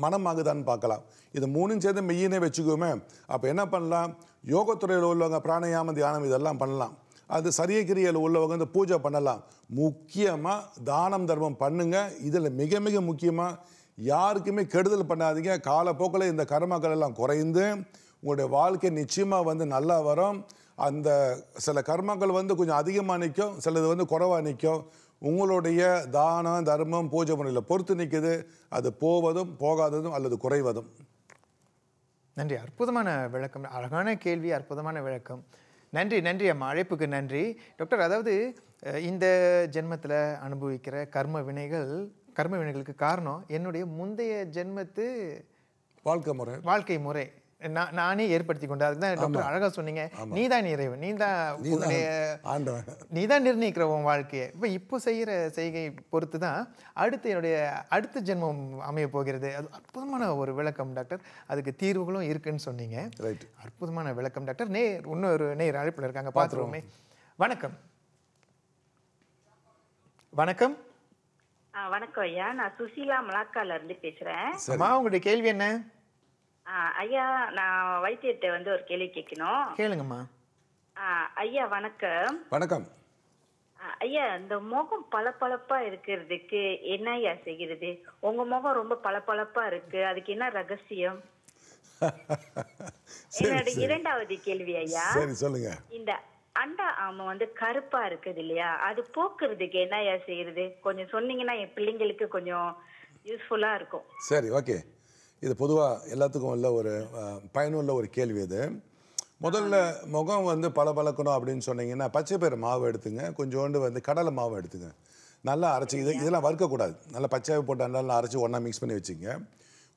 S2: மனமாகுதான்னு பார்க்கலாம். இது 3ம் சேர்ந்து மெய்யினே வச்சுக்குவோமே. அப்போ என்ன பண்ணலாம், யோகத்துறையில் உள்ளவங்க பிராணயாம தியானம் இதெல்லாம் பண்ணலாம். அது சரியக்கிரியில் உள்ளவங்க இந்த பூஜை பண்ணலாம். முக்கியமாக தானம் தர்மம் பண்ணுங்க. இதில் மிக மிக முக்கியமாக யாருக்குமே கெடுதல் பண்ணாதீங்க. காலப்போக்கில் இந்த கர்மாக்கள் எல்லாம் குறைந்து உங்களுடைய வாழ்க்கை நிச்சயமாக வந்து நல்லா வரும். அந்த சில கர்மாக்கள் வந்து கொஞ்சம் அதிகமாக நிற்கும், சிலது வந்து குறைவாக நிற்கும். உங்களுடைய தானம் தர்மம் பூஜை முறையில் பொறுத்து நிற்குது. அது போவதும் போகாததும் அல்லது குறைவதும்.
S1: நன்றி, அற்புதமான விளக்கம், அழகான கேள்வி, அற்புதமான விளக்கம். நன்றி நன்றி அம்மா, அழைப்புக்கு நன்றி. டாக்டர், அதாவது இந்த ஜென்மத்தில் அனுபவிக்கிற கர்ம வினைகளுக்கு காரணம் என்னுடைய முந்தைய ஜென்மத்து வாழ்க்கை முறை நானே ஏற்படுத்தி கொண்டு. அதுக்கு தான் டாக்டர் அழகா சொன்னீங்க, நீதான் இறைவன், நீதான் நிர்ணயிக்கிற உன் வாழ்க்கையை. இப்போ செய்கிற செய்கை பொறுத்து தான் அடுத்த ஜென்மம் அமைய போகிறது. அது அற்புதமான ஒரு விளக்கம் டாக்டர். அதுக்கு தீர்வுகளும் இருக்குன்னு சொன்னீங்க. அற்புதமான விளக்கம் டாக்டர். இன்னொரு நேர் அழைப்பில் இருக்காங்க, பார்த்துருவோமே. வணக்கம். வணக்கம்.
S6: வணக்கம் ஐயா, நான் சுசீலா மலாக்கால இருந்து பேசுறேன்.
S1: உங்களுடைய கேள்வி என்ன?
S6: ஐயா, நான் வைத்தியத்தை வந்து ஒரு கேள்வி கேட்கணும்.
S1: கேளுங்கம்மா.
S6: ஐயா வணக்கம்.
S2: வணக்கம்
S6: ஐயா, இந்த முகம் பளபளப்பா இருக்கிறதுக்கு என்ன ஐயா செய்கிறது? உங்க முகம் ரொம்ப பளபளப்பா இருக்கு, அதுக்கு என்ன ரகசியம்? என்னோட இரண்டாவது கேள்வி ஐயா,
S2: சொல்லுங்க.
S6: இந்த அண்டா ஆமை வந்து கருப்பா இருக்குது இல்லையா, அது போக்குறதுக்கு என்ன ஐயா செய்யறது? கொஞ்சம் சொன்னீங்கன்னா என் பிள்ளைங்களுக்கு கொஞ்சம் யூஸ்ஃபுல்லா இருக்கும்.
S2: சரி, ஓகே. இது பொதுவாக எல்லாத்துக்கும் உள்ள ஒரு பயனுள்ள ஒரு கேள்வி. இது முதல்ல முகம் வந்து பளபளக்கணும் அப்படின்னு சொன்னீங்கன்னா பச்சை பயிறு மாவு எடுத்துங்க, கொஞ்சோண்டு வந்து கடலை மாவு எடுத்துங்க, நல்லா அரைச்சி. இதெல்லாம் வறுக்கக்கூடாது, நல்லா பச்சையாக போட்டு நல்லா அரைச்சி ஒன்றா மிக்ஸ் பண்ணி வச்சுங்க.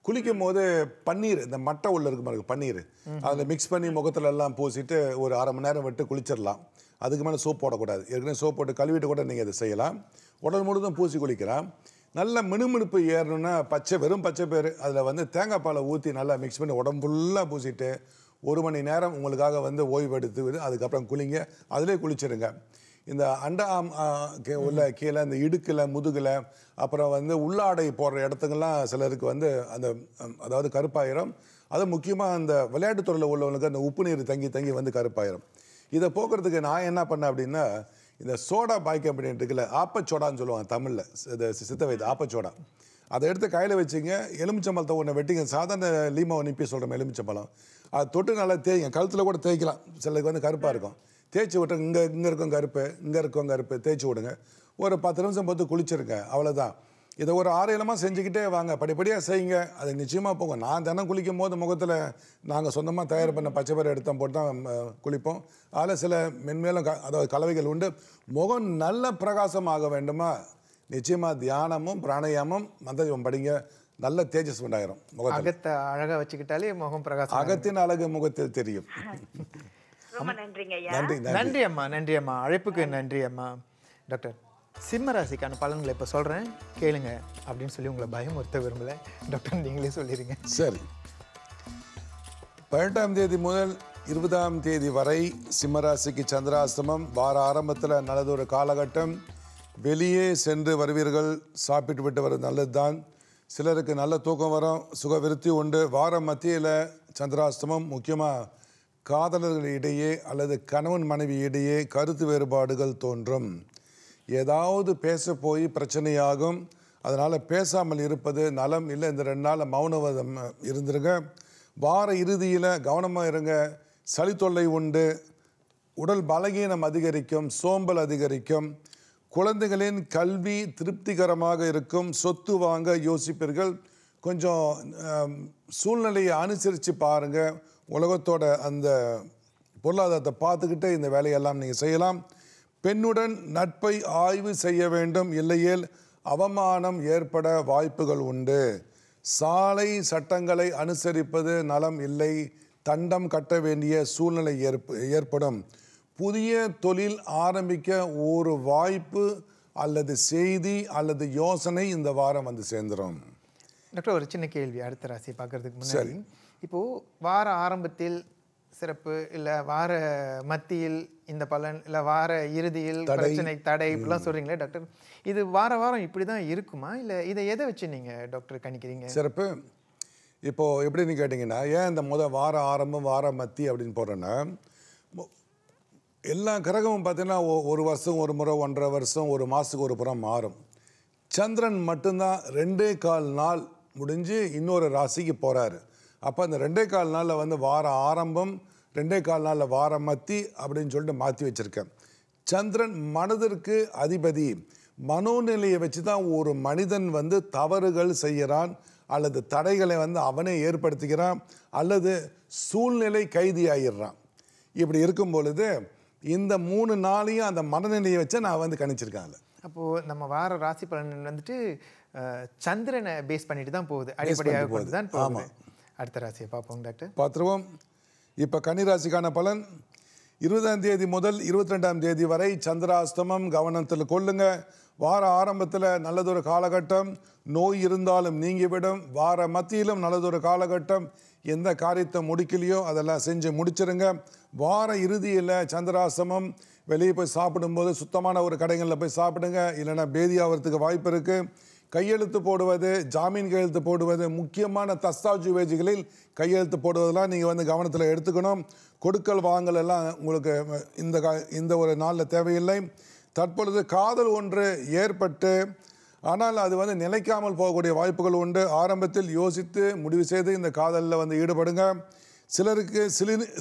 S2: குளிக்கும் போது பன்னீர், இந்த மட்டை உள்ள இருக்கு பாருங்க பன்னீர், அதில் மிக்ஸ் பண்ணி முகத்துல எல்லாம் பூசிட்டு ஒரு 1/2 மணி நேரம் விட்டு குளிச்சிடலாம். அதுக்கு மேலே சோப் போடக்கூடாது. ஏற்கனவே சோப் போட்டு கழுவிட்டு கூட நீங்கள் இதை செய்யலாம். உடல் முழுதும் பூசி குளிக்கலாம். நல்ல மினுமினுப்பு ஏறணும்னா வெறும் பச்சை பயிறு அதில் வந்து தேங்காய் பாலை ஊற்றி நல்லா மிக்ஸ் பண்ணி உடம்பு ஃபுல்லாக பூசிட்டு 1 மணி நேரம் உங்களுக்காக வந்து ஓய்வு எடுத்து அதுக்கப்புறம் குளிங்க. அதிலே குளிச்சிருங்க. இந்த அண்டா உள்ள கீழே இந்த இடுக்கில் முதுகில் அப்புறம் வந்து உள்ளாடை போடுற இடத்துக்கெல்லாம் சிலருக்கு வந்து அதாவது கருப்பாயிரம். அது முக்கியமாக அந்த விளையாட்டுத்துறையில் உள்ளவங்களுக்கு அந்த உப்பு நீர் தங்கி தங்கி வந்து கருப்பாயிரம். இதை போக்குறதுக்கு நான் என்ன பண்ணேன் அப்படின்னா, இந்த சோடா பைகார்பனேட் இருக்குல்ல, ஆப்பச்சோடான்னு சொல்லுவாங்க தமிழில், இது சித்த வைத்தியம் ஆப்பச்சோடா. அதை எடுத்து கையில் வச்சுங்க. எலுமிச்சம்பழத்தை ஒன்று வெட்டிங்க, சாதாரண லீமாவை நிப்பி சொல்கிறோம் எலுமிச்சம்பழம், அதை தொட்டு நல்லா தேய்ங்க. கழுத்தில் கூட தேய்க்கலாம், சிலருக்கு வந்து கருப்பாக இருக்கும். தேய்ச்சி விட்டு இங்கே இருக்கும் கருப்பு, இங்கே இருக்கும் கருப்பு, தேய்ச்சி விடுங்க. ஒரு 10 நிமிஷம் பார்த்து குளிச்சிருங்க, அவ்வளோதான். இதை ஒரு 6-7 மாதம் செஞ்சுக்கிட்டே வாங்க, படிப்படியாக செய்யுங்க. அது நிச்சயமாக போகும். நான் தினம் குளிக்கும் போது முகத்தில் நாங்கள் சொந்தமாக தயார் பண்ண பச்சை பயிறு எடுத்தோம் போட்டு தான் குளிப்போம். அதில் சில மென்மேலும் அதாவது கலவைகள் உண்டு. முகம் நல்ல பிரகாசமாக வேண்டுமா, நிச்சயமாக தியானமும் பிராணாயாமம் மந்திரம் படிங்க, நல்ல தேஜஸ் உண்டாயிரும்.
S1: முகத்தை அழகாக வச்சுக்கிட்டாலே முகம் பிரகாசம்.
S2: அகத்தின் அழகு முகத்தில் தெரியும்.
S1: நன்றி அம்மா, நன்றி அம்மா, அழைப்புக்கு நன்றி அம்மா. டாக்டர், சிம்ம ராசிக்கான பலன்களை இப்போ சொல்கிறேன் கேளுங்க அப்படின்னு சொல்லி உங்களை பயமுறுத்த விரும்பலை. டாக்டர் நீங்களே சொல்லிடுங்க.
S2: சரி, 18ஆம் தேதி முதல் 20ஆம் தேதி வரை சிம்மராசிக்கு சந்திராஷ்டமம். வார ஆரம்பத்தில் நல்லதொரு காலகட்டம். வெளியே சென்று வருவீர்கள், சாப்பிட்டு விட்டு வர்றது நல்லது தான். சிலருக்கு நல்ல தூக்கம் வரும், சுக விருத்தி உண்டு. வார மத்தியில் சந்திராஷ்டமம். முக்கியமாக காதலர்கள் இடையே அல்லது கணவன் மனைவி இடையே கருத்து வேறுபாடுகள் தோன்றும். ஏதாவது பேச போய் பிரச்சனையாகும். அதனால் பேசாமல் இருப்பது நலம். இல்லை, இந்த 2 நாள் மௌனவதம் இருந்துருங்க. வார இறுதியில் கவனமாக இருங்க. சளி தொல்லை உண்டு, உடல் பலகீனம் அதிகரிக்கும், சோம்பல் அதிகரிக்கும். குழந்தைகளின் கல்வி திருப்திகரமாக இருக்கும். சொத்து வாங்க யோசிப்பீர்கள். கொஞ்சம் சூழ்நிலையை அனுசரித்து பாருங்கள். உலகத்தோட அந்த பொருளாதாரத்தை பார்த்துக்கிட்டே இந்த வேலையெல்லாம் நீங்கள் செய்யலாம். பெண்ணுடன் நட்பை ஆய்வு செய்ய வேண்டும், இல்லையேல் அவமானம் ஏற்பட வாய்ப்புகள் உண்டு. சாலை சட்டங்களை அனுசரிப்பது நலம் இல்லை, தண்டம் கட்ட வேண்டிய சூழ்நிலை ஏற்படும். புதிய தொழில் ஆரம்பிக்க ஒரு வாய்ப்பு அல்லது செய்தி அல்லது யோசனை இந்த வாரம் வந்து சேர்ந்துடும்.
S1: டாக்டர், ஒரு சின்ன கேள்வி அடுத்த ராசி பார்க்கறதுக்கு முன்னாடி. இப்போது வார ஆரம்பத்தில் சிறப்பு, இல்லை வார மத்தியில் இந்த பலன், இல்லை வார இறுதியில் பிரச்சனை தடை, இப்படிலாம் சொல்கிறீங்களே டாக்டர், இது வாரம் இப்படி தான் இருக்குமா, இல்லை இதை எதை வச்சு நீங்கள் டாக்டர் கணிக்கிறீங்க?
S2: சிறப்பு. இப்போது எப்படின்னு கேட்டிங்கன்னா, ஏன் இந்த வார ஆரம்பம் வார மத்தி அப்படின்னு போடுறேன்னா, எல்லா கிரகமும் பார்த்தீங்கன்னா ஒரு வருஷம் ஒரு முறை, 1.5 வருஷம், ஒரு மாதத்துக்கு ஒரு புறம் மாறும். சந்திரன் மட்டும்தான் 2.25 நாள் முடிஞ்சு இன்னொரு ராசிக்கு போகிறாரு. அப்போ அந்த 2.25 நாளில் வந்து வார ஆரம்பம், 2.25 நாளில் வார மத்தி அப்படின்னு சொல்லிட்டு மாற்றி வச்சுருக்கேன். சந்திரன் மனதிற்கு அதிபதி. மனோநிலையை வச்சு தான் ஒரு மனிதன் வந்து தவறுகள் செய்கிறான், அல்லது தடைகளை வந்து அவனே ஏற்படுத்திக்கிறான், அல்லது சூழ்நிலை கைதி ஆகிடுறான். இப்படி இருக்கும் பொழுது இந்த 3 நாளையும் அந்த மனநிலையை வச்சு நான் வந்து கணிச்சிருக்கேன்.
S1: அப்போது நம்ம வார ராசி பலன் வந்துட்டு சந்திரனை பேஸ் பண்ணிட்டு தான் போகுது, அடிப்படையாக கொண்டு தான் போகுது. அடுத்த ராசியை பார்ப்போம் டாக்டர்.
S2: பார்த்துருவோம். இப்போ கன்னிராசிக்கான பலன் 20ஆம் தேதி முதல் 22ஆம் தேதி வரை சந்திராஷ்டமம் கவனத்தில் கொள்ளுங்க. வார ஆரம்பத்தில் நல்லதொரு காலகட்டம், நோய் இருந்தாலும் நீங்கிவிடும். வார மத்தியிலும் நல்லதொரு காலகட்டம், எந்த காரியத்தை முடிக்கலையோ அதெல்லாம் செஞ்சு முடிச்சிருங்க. வார இறுதியில் சந்திராஷ்டமம், வெளியே போய் சாப்பிடும்போது சுத்தமான ஒரு கடைகளில் போய் சாப்பிடுங்க, இல்லைன்னா பேதியாகிறதுக்கு வாய்ப்பு இருக்குது. கையெழுத்து போடுவது, ஜாமீன் கையெழுத்து போடுவது, முக்கியமான தஸ்தாவேஜுகளில் கையெழுத்து போடுவதெல்லாம் நீங்கள் வந்து கவனத்தில் எடுத்துக்கணும். கொடுக்கல் வாங்கல் எல்லாம் உங்களுக்கு இந்த ஒரு நாளில் தேவையில்லை. தற்பொழுது காதல் ஒன்று ஏற்பட்டு ஆனால் அது வந்து நிலைக்காமல் போகக்கூடிய வாய்ப்புகள் உண்டு. ஆரம்பத்தில் யோசித்து முடிவு செய்து இந்த காதலில் வந்து ஈடுபடுங்க. சிலருக்கு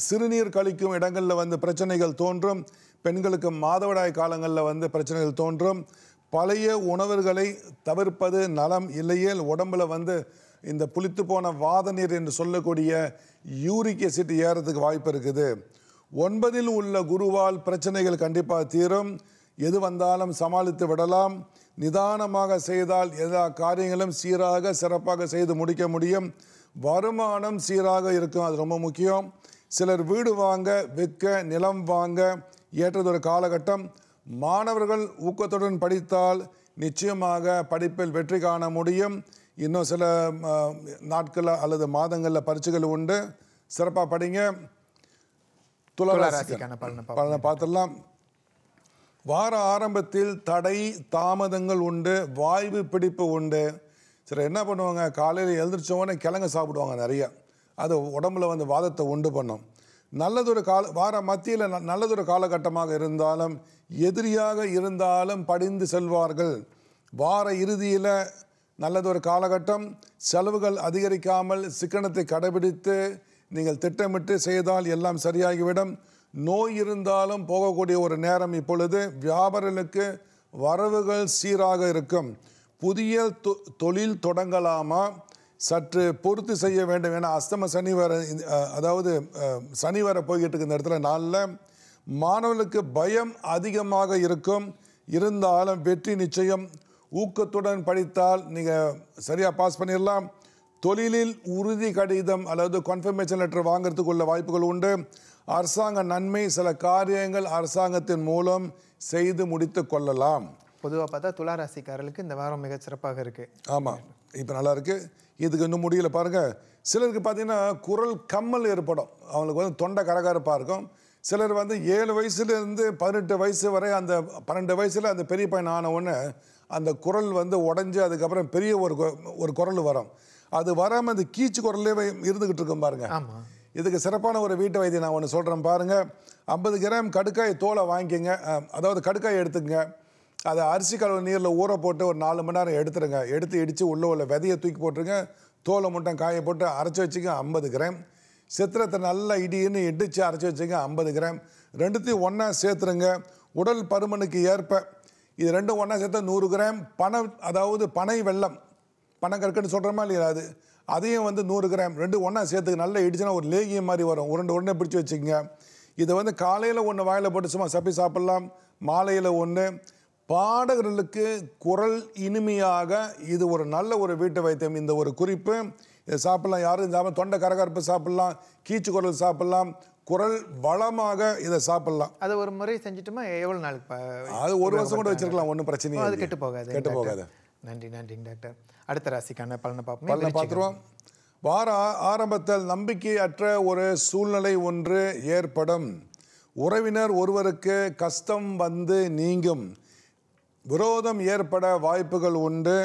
S2: சிறுநீர் கழிக்கும் இடங்களில் வந்து பிரச்சனைகள் தோன்றும். பெண்களுக்கு மாதவிடாய் காலங்களில் வந்து பிரச்சனைகள் தோன்றும். பழைய உணவுகளை தவிர்ப்பது நலம். இல்லையேல் உடம்புல வந்து இந்த புளித்து போன வாத நீர் என்று சொல்லக்கூடிய யூரிக் ஆசிட் ஏறதுக்கு வாய்ப்பு இருக்குது. 9இல் உள்ள குருவால் பிரச்சனைகள் கண்டிப்பாக தீரும். எது வந்தாலும் சமாளித்து விடலாம். நிதானமாக செய்தால் எல்லா காரியங்களும் சீராக சிறப்பாக செய்து முடிக்க முடியும். வருமானம் சீராக இருக்கும், அது ரொம்ப முக்கியம். சிலர் வீடு வாங்க, விற்க, நிலம் வாங்க ஏற்றதொரு காலகட்டம். மாணவர்கள் ஊக்கத்துடன் படித்தால் நிச்சயமாக படிப்பில் வெற்றி காண முடியும். இன்னும் சில நாட்களில் அல்லது மாதங்களில் பரீட்சைகள் உண்டு, சிறப்பாக படிங்க. துளாராசிக்கான பலனை பார்த்துடலாம். வார ஆரம்பத்தில் தடை தாமதங்கள் உண்டு, வாய்வு பிடிப்பு உண்டு. சரி, என்ன பண்ணுவாங்க, காலையில் எழுந்திரிச்சோடனே கிழங்கு சாப்பிடுவாங்க நிறைய. அது உடம்புல வந்து வாதத்தை உண்டு பண்ணும். நல்லதொரு வார மத்தியில் நல்லதொரு காலகட்டமாக இருந்தாலும் எதிரியாக இருந்தாலும் படிந்து செல்வார்கள். வார இறுதியில் நல்லதொரு காலகட்டம். செலவுகள் அதிகரிக்காமல் சிக்கனத்தை கடைபிடித்து நீங்கள் திட்டமிட்டு செய்தால் எல்லாம் சரியாகிவிடும். நோய் இருந்தாலும் போகக்கூடிய ஒரு நேரம் இப்பொழுது. வியாபாரிகளுக்கு வரவுகள் சீராக இருக்கும். புதிய தொழில் தொடங்கலாமா, சற்று பொறுத்து செய்ய வேண்டும். ஏன்னா அஸ்தம சனி வர, அதாவது சனி வர போய்கிட்டு இருக்கு இந்த இடத்துல. நாளில் மாணவர்களுக்கு பயம் அதிகமாக இருக்கும். இருந்தாலும் வெற்றி நிச்சயம். ஊக்கத்துடன் படித்தால் நீங்கள் சரியாக பாஸ் பண்ணிடலாம். தொழிலில் உறுதி கடிதம் அல்லது கன்ஃபர்மேஷன் லெட்டர் வாங்கிறதுக்குள்ள வாய்ப்புகள் உண்டு. அரசாங்க நன்மை, சில காரியங்கள் அரசாங்கத்தின் மூலம் செய்து முடித்து கொள்ளலாம்.
S1: பொதுவாக பார்த்தா துளாராசிக்காரர்களுக்கு இந்த வாரம் மிக சிறப்பாக இருக்குது.
S2: ஆமாம், இப்போ நல்லா இருக்குது. இதுக்கு இன்னும் முடியல பாருங்கள். சிலருக்கு பார்த்தீங்கன்னா குரல் கம்மல் ஏற்படும். அவங்களுக்கு வந்து தொண்டை கரகரப்பாக இருக்கும். சிலர் வந்து 7 வயசுலேருந்து 18 வயசு வரை, அந்த 12 வயசில் அந்த பெரிய பையன் ஆன உடனே அந்த குரல் வந்து உடஞ்சி அதுக்கப்புறம் பெரிய ஒரு குரல் வரும். அது வராமல் அந்த கீச்சு குரல்லே இருந்துக்கிட்டு இருக்கும் பாருங்கள்.
S1: ஆமாம்,
S2: இதுக்கு சிறப்பான ஒரு வீட்டு வைத்தியம் நான் ஒன்று சொல்கிறேன் பாருங்கள். 50 கிராம் கடுக்காய் தோலை வாங்கிக்கோங்க. அதாவது கடுக்காய் எடுத்துக்கங்க. அதை அரிசி கழுவு நீரில் ஊற போட்டு ஒரு 4 மணி நேரம் எடுத்துருங்க. எடுத்து இடித்து உள்ள விதையை தூக்கி போட்டுருங்க. தோலை மட்டும் காய போட்டு அரைச்சி வச்சுக்க 50 கிராம். சித்திரத்தை நல்லா இடின்னு இடித்து அரைச்சி வச்சுக்க 50 கிராம். ரெண்டுத்தையும் ஒன்றா சேர்த்துருங்க. உடல் பருமனுக்கு ஏற்ப இது ரெண்டும் ஒன்றா சேர்த்தா 100 கிராம். அதாவது பனை வெல்லம், பனைக்கற்கன்னு சொல்கிறோமா இல்லையா, அதையும் வந்து 100 கிராம். ரெண்டு ஒன்றா சேர்த்துக்கு நல்லா இடிச்சுன்னா ஒரு லேகியம் மாதிரி வரும். உடனே பிடிச்சி வச்சுக்கோங்க. இதை வந்து காலையில் ஒன்று வாயில் போட்டு சும்மா சப்பி சாப்பிட்லாம், மாலையில் ஒன்று. பாடகர்களுக்கு குரல் இனிமையாக இது ஒரு நல்ல ஒரு வீட்டு வைத்தியம். இந்த ஒரு குறிப்பு இதை சாப்பிட்லாம். யாரும் சாப்பிட தொண்டை கரகரப்பு சாப்பிட்லாம், கீச்சு குரல் சாப்பிட்லாம், குரல் வளமாக இதை சாப்பிட்லாம்.
S1: அதை ஒரு முறை செஞ்சுட்டுமா எவ்வளோ நாளுக்கு?
S2: அது 1 வருஷம் கூட வச்சிருக்கலாம், ஒன்றும் பிரச்சனை.
S1: அது கெட்டு போகாது.
S2: கெட்டு போகாது.
S1: நன்றிங்க டாக்டர். அடுத்த ராசிக்கான பலனை
S2: பார்த்துருவோம். வார ஆரம்பத்தில் நம்பிக்கையற்ற ஒரு சூழ்நிலை ஒன்று ஏற்படும். உறவினர் ஒருவருக்கு கஷ்டம் வந்து நீங்கும். விரோதம் ஏற்பட வாய்ப்புகள் உண்டு.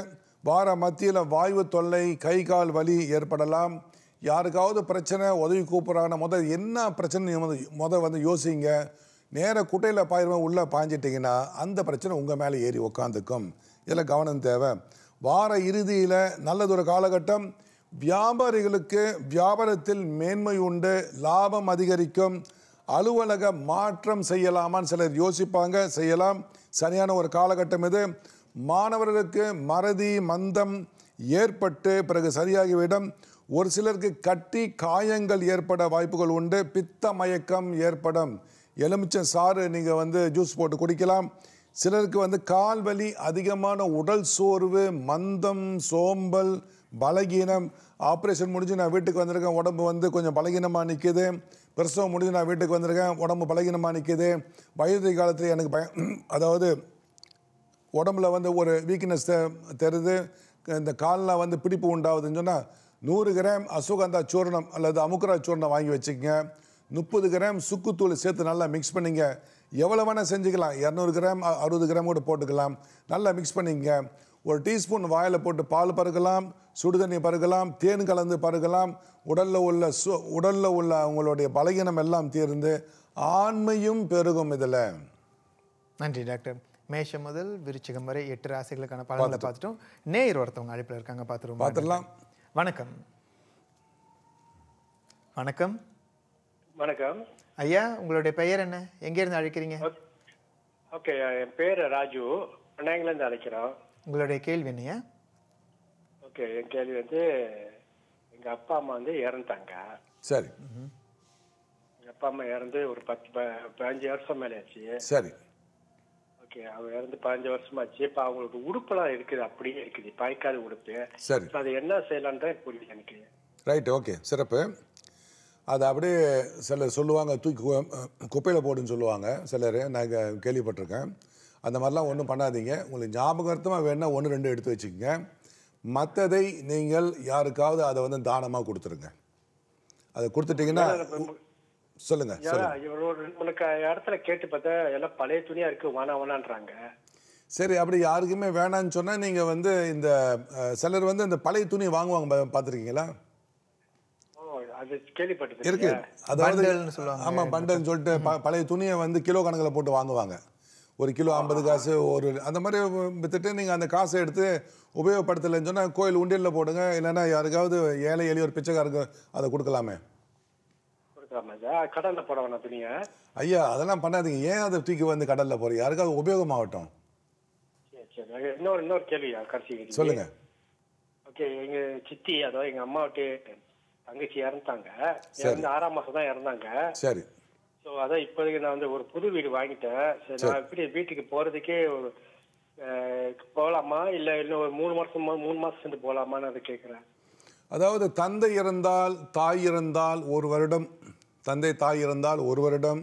S2: வார மத்தியில் வாய்வு தொல்லை, கை கால் வலி ஏற்படலாம். யாருக்காவது பிரச்சனை, உதவி கூப்பிட்றாங்கன்னா என்ன பிரச்சனை வந்து யோசிங்க. நேராக குட்டையில் பாயிரமாக உள்ளே பாஞ்சிட்டிங்கன்னா அந்த பிரச்சனை உங்கள் மேலே ஏறி உக்காந்துக்கும். இதில் கவனம் தேவை. வார இறுதியில் நல்லதொரு காலகட்டம். வியாபாரிகளுக்கு வியாபாரத்தில் மேன்மை உண்டு, லாபம் அதிகரிக்கும். அலுவலக மாற்றம் செய்யலாமான்னு சிலர் யோசிப்பாங்க, செய்யலாம். சரியான ஒரு காலகட்டம் இது. மாணவர்களுக்கு மறதி மந்தம் ஏற்பட்டு பிறகு சரியாகிவிடும். ஒரு சிலருக்கு கட்டி காயங்கள் ஏற்பட வாய்ப்புகள் உண்டு. பித்த மயக்கம் ஏற்படும். எலுமிச்சை சாறு நீங்கள் ஜூஸ் போட்டு குடிக்கலாம். சிலருக்கு கால் வலி, அதிகமான உடல் சோர்வு, மந்தம், சோம்பல், பலகீனம். ஆப்ரேஷன் முடிஞ்சு நான் வீட்டுக்கு வந்திருக்கேன், உடம்பு கொஞ்சம் பலகீனமாக நிற்கிது. பிரசவம் முடிஞ்சு நான் வீட்டுக்கு வந்திருக்கேன், உடம்பு பலகீனமாக நிற்கிது. வயது காலத்தில் எனக்கு அதாவது உடம்புல ஒரு வீக்னஸ் தெரியுது, இந்த காலில் பிடிப்பு உண்டாகுதுன்னு சொன்னால் 100 கிராம் அசுகந்தா சூர்ணம் அல்லது அமுக்குரா சூர்ணம் வாங்கி வச்சுக்கங்க. 30 கிராம் சுக்குத்தூள் சேர்த்து நல்லா மிக்ஸ் பண்ணிங்க. எவ்வளோ வேணால் செஞ்சுக்கலாம். 200 கிராம் 60 கிராம் கூட போட்டுக்கலாம். நல்லா மிக்ஸ் பண்ணிங்க. ஒரு டீஸ்பூன் வாயில் போட்டு பால் பருகலாம், சுடுதண்ணி பருகலாம், தேன் கலந்து பருகலாம். உடலில் உள்ள அவங்களுடைய பலகீனம் எல்லாம் தீர்ந்து ஆண்மையும் பெருகும். இதில்
S1: நன்றி டாக்டர். மேஷம் முதல் விருச்சிகம் வரை 8 ராசிகளுக்கான பலன்களை பார்த்துட்டோம். நேயர் ஒருத்தவங்க அழைப்பில் இருக்காங்க, பார்த்துடலாம். வணக்கம். வணக்கம்.
S7: வணக்கம்
S1: ஐயா, உங்களுடைய பெயர் என்ன? எங்கேருந்து அழைக்கிறீங்க?
S7: ஓகே, என் பேர் ராஜு, அண்ணாங்கிலேருந்து அழைக்கிறோம்.
S1: உங்களுடைய கேள்வி என்னையா?
S7: ஓகே, என் கேள்வி எங்கள் அப்பா அம்மா இறந்துட்டாங்க.
S2: சரி.
S7: எங்கள் அப்பா அம்மா இறந்து ஒரு 15 வருஷம் மேலே ஆச்சு.
S2: சரி.
S7: ஓகே, அவங்க இறந்து 15 வருஷமாச்சு. இப்போ அவங்களுக்கு உடுப்பெல்லாம் இருக்குது, அப்படியே இருக்குது, பாய்க்காத உடுப்பு.
S2: சரி.
S7: அது என்ன செய்யலான்னு தான் புரியல எனக்கு.
S2: ரைட், ஓகே, சிறப்பு. அதை அப்படியே சிலர் சொல்லுவாங்க, தூக்கி குப்பையில் போடுன்னு சொல்லுவாங்க சிலர், நாங்கள் கேள்விப்பட்டிருக்கேன். அந்த மாதிரிலாம் ஒன்றும் பண்ணாதீங்க. உங்களுக்கு ஞாபகார்த்தமாக வேணால் 1 2 எடுத்து வச்சுக்கோங்க. மற்றதை நீங்கள் யாருக்காவது அதை தானமாக கொடுத்துருங்க. அதை கொடுத்துட்டிங்கன்னா சொல்லுங்க.
S7: உனக்கு இடத்துல கேட்டு பார்த்தா எல்லாம் பழைய துணியா இருக்கு, வேணான்றாங்க.
S2: சரி, அப்படி யாருக்குமே வேணான்னு சொன்னால் நீங்கள் இந்த சிலர் இந்த பழைய துணி வாங்குவாங்க, பார்த்துருக்கீங்களா?
S7: அது கேள்விப்பட்டு
S2: இருக்கு. அதாவது ஆமாம், பண்டல்னு சொல்லிட்டு பழைய துணியை கிலோ கணக்கில் போட்டு வாங்குவாங்க. 1 கிலோ 50 காசு, அந்த மாதிரி வித்துட்டு நீங்கள் அந்த காசை எடுத்து உபயோகப்படுத்தலைன்னு சொன்னால் கோயில் உண்டியலில் போடுங்க. இல்லைன்னா யாருக்காவது ஏழை எளியோர் பிச்சைக்காருக்கு அதை கொடுக்கலாமே.
S7: கடல்ல போட வேணாம் துணிய.
S2: ஐயா, அதெல்லாம் பண்ணாதீங்க. ஏன் அதை தூக்கி கடல்ல போறீங்க? யாருக்காவது உபயோகமாகட்டும்.
S7: இன்னொரு கேள்வியா கடைசி
S2: சொல்லுங்க.
S7: ஓகே, எங்க சித்தி, அதாவது எங்க அம்மா விட்டு தங்கச்சி இறந்தாங்க. 6ஆம் மாசம் தான் இறந்தாங்க.
S2: சரி.
S7: ஸோ அதான் இப்போதைக்கு நான் ஒரு புது வீடு வாங்கிட்டேன். சரி, நான் எப்படி வீட்டுக்கு போறதுக்கே போகலாமா, இல்லை இன்னும் ஒரு 3 மாசம் சென்று போகலாமான்னு அதை கேட்குறேன்.
S2: அதாவது தந்தை இறந்தால் தாய் இறந்தால் 1 வருடம், தந்தை தாய் இறந்தால் 1 வருடம்,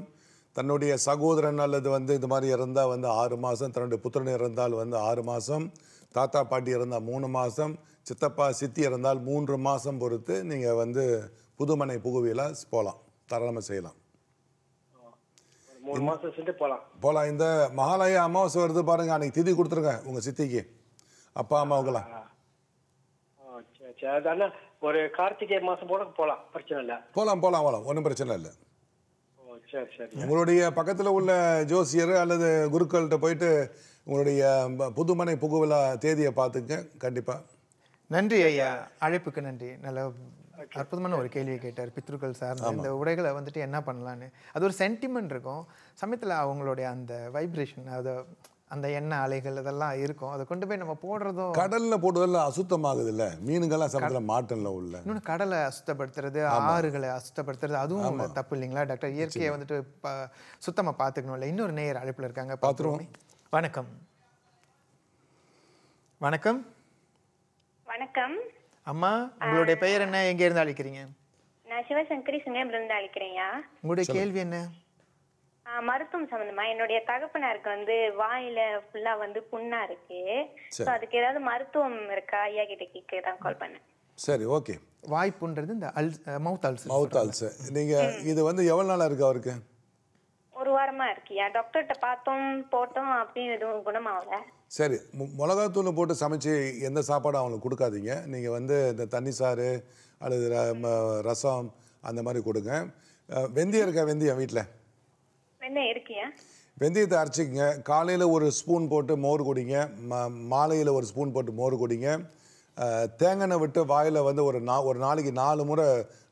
S2: தன்னுடைய சகோதரன் அல்லது இந்த மாதிரி இறந்தால் 6 மாதம், தன்னுடைய புத்திரன் இறந்தால் 6 மாதம், தாத்தா பாட்டி இறந்தால் 3 மாதம், சித்தப்பா சித்தி இறந்தால் 3 மாதம் பொறுத்து நீங்கள் புதுமனை புகுவியில் போகலாம், தாராளமாக செய்யலாம்.
S7: 3 மாதம் சென்று
S2: போகலாம். இந்த மகாலய அமாவாசை வருது பாருங்க, அன்னைக்கு திதி கொடுத்துருங்க உங்கள் சித்திக்கு, அப்பா அம்மாவுக்கெல்லாம்.
S7: ஒரு கார்த்திகை மாசம் போல போலாம், பிரச்சனை இல்லை.
S2: போகலாம், ஒன்றும் பிரச்சனை இல்லை.
S7: சரி சரி.
S2: உங்களுடைய பக்கத்தில் உள்ள ஜோசியர் அல்லது குருக்கள்கிட்ட போயிட்டு உங்களுடைய புதுமனை புகுவிழா தேதியை பார்த்துக்க கண்டிப்பாக.
S1: நன்றி ஐயா, அழைப்புக்கு நன்றி. நல்ல அற்புதமான ஒரு கேள்வியை கேட்டார். பித்ருக்கள் சார்ந்த இந்த உடைகளை என்ன பண்ணலான்னு, அது ஒரு சென்டிமெண்ட் இருக்கும். சமயத்தில் அவங்களுடைய அந்த வைப்ரேஷன், அது அந்த எண்ணெய் அலைகள் அதெல்லாம் இருக்கும். அதை கொண்டு போய் நம்ம போடுறதும்,
S2: கடலில் போடுறதெல்லாம் அசுத்தமாகுது இல்லை, மீனுங்கள்லாம் சமயத்தில் மாட்டல உள்ள.
S1: இன்னொன்று கடலை அசுத்தப்படுத்துறது, ஆறுகளை அசுத்தப்படுத்துறது, அதுவும் தப்பு இல்லைங்களா டாக்டர்? இயற்கையை சுத்தமாக பார்த்துக்கணும் இல்லை. இன்னொரு நேயர் அழைப்பில் இருக்காங்க, பார்த்துருவோம். வணக்கம். வணக்கம்.
S8: வணக்கம்
S1: அம்மா, உங்களுடைய பெயர் என்ன? எங்க இருந்து அழைக்கிறீங்க?
S8: நான் சிவசங்கரி சிங்கம்ல அழைக்கிறேன்.
S1: உங்களுடைய கேள்வி என்ன?
S8: மருத்துவம் சம்பந்தமா. என்னுடைய தகப்பனாருக்கு வாயில ஃபுல்லா புண்ணா இருக்கு. அதுக்கு ஏதாவது மருத்துவம் இருக்கா ஐயா கிட்ட கேட்க தான் கால் பண்ணேன்.
S2: சரி, ஓகே.
S1: வாய்ப்புன்றது இந்த மவுத் அல்சர்.
S2: நீங்க இது எவ்வளவு நாளா இருக்கு அவருக்கு?
S8: 1 வாரமா இருக்கியா? டாக்டர்கிட்ட பார்த்தோம், போட்டோம், அப்படியும் எதுவும் குணமாகல.
S2: சரி, மிளகாத்தூள் போட்டு சமைச்சு எந்த சாப்பாடும் அவங்களுக்கு கொடுக்காதீங்க. நீங்கள் இந்த தண்ணி சாறு அல்லது ரசம் அந்த மாதிரி கொடுங்க. வெந்தயம் இருக்கா? வெந்தயம் வீட்டில்
S8: என்ன இருக்கியா?
S2: வெந்தயத்தை அரைச்சிக்கங்க. காலையில் ஒரு ஸ்பூன் போட்டு மோர் குடிங்க. மாலையில் ஒரு ஸ்பூன் போட்டு மோர் குடிங்க. தேங்காய் விட்டு வாயில் வந்து ஒரு நாளைக்கு 4 முறை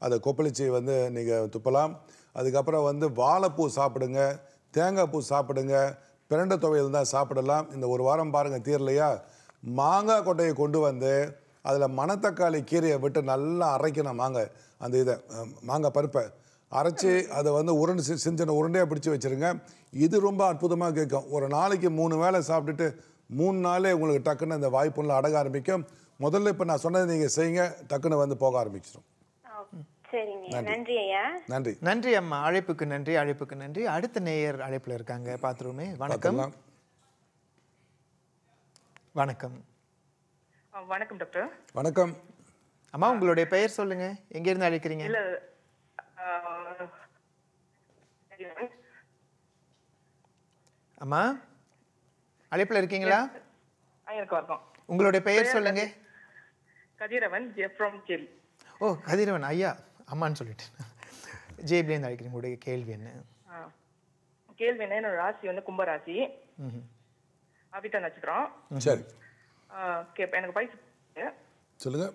S2: அதை கொப்பளிச்சு வந்து நீங்கள் துப்பலாம். அதுக்கப்புறம் வந்து வாழைப்பூ சாப்பிடுங்க, தேங்காய் பூ சாப்பிடுங்க, பிரண்டை துவையல் தான் சாப்பிடலாம். இந்த ஒரு வாரம் பாருங்கள் தீரலையா, மாங்காய் கொட்டையை கொண்டு வந்து அதில் மணத்தக்காளி கீரையை விட்டு நல்லா அரைக்கணும். மாங்காய் பருப்பை அரைச்சி அதை வந்து சின்ன உருண்டையாக பிடிச்சி வச்சுருங்க. இது ரொம்ப அற்புதமாக கேட்கும். ஒரு நாளைக்கு 3 வேளை சாப்பிட்டுட்டு 3 நாளே உங்களுக்கு டக்குன்னு அந்த வாய்ப்புள்ள அடங்க ஆரம்பிக்கும். முதல்ல இப்போ நான் சொன்னதை நீங்கள் செய்யுங்க, டக்குன்னு வந்து போக ஆரம்பிச்சிடும்.
S8: சரிங்க, நன்றி ஐயா.
S2: நன்றி.
S1: நன்றி அம்மா, அழைப்புக்கு நன்றி. அடுத்த நேயர் அழைப்பில் இருக்காங்க, பார்த்துருமே. வணக்கம். வணக்கம்.
S9: வணக்கம் டாக்டர்.
S2: வணக்கம்
S1: அம்மா, உங்களுடைய பெயர் சொல்லுங்க, எங்க இருந்து அழைக்கிறீங்க?
S9: இல்ல
S1: அம்மா, அழைப்புல இருக்கீங்களா?
S9: இருக்கோம்.
S1: உங்களுடைய பெயர் சொல்லுங்க.
S9: கதிரவன் ஃப்ரம் கேல்.
S1: ஓ, கதிரவன் ஐயா, அம்மான்னு சொல்லிட்டேன். ஜேபிலேருந்து அழைக்கிறேன். உங்களுடைய கேள்வி என்ன?
S9: கேள்வி என்ன, என்னோட ராசி வந்து கும்ப ராசி, அவிட்ட நட்சத்திரம்.
S2: சரி,
S9: எனக்கு வயசு
S2: சொல்லுங்க.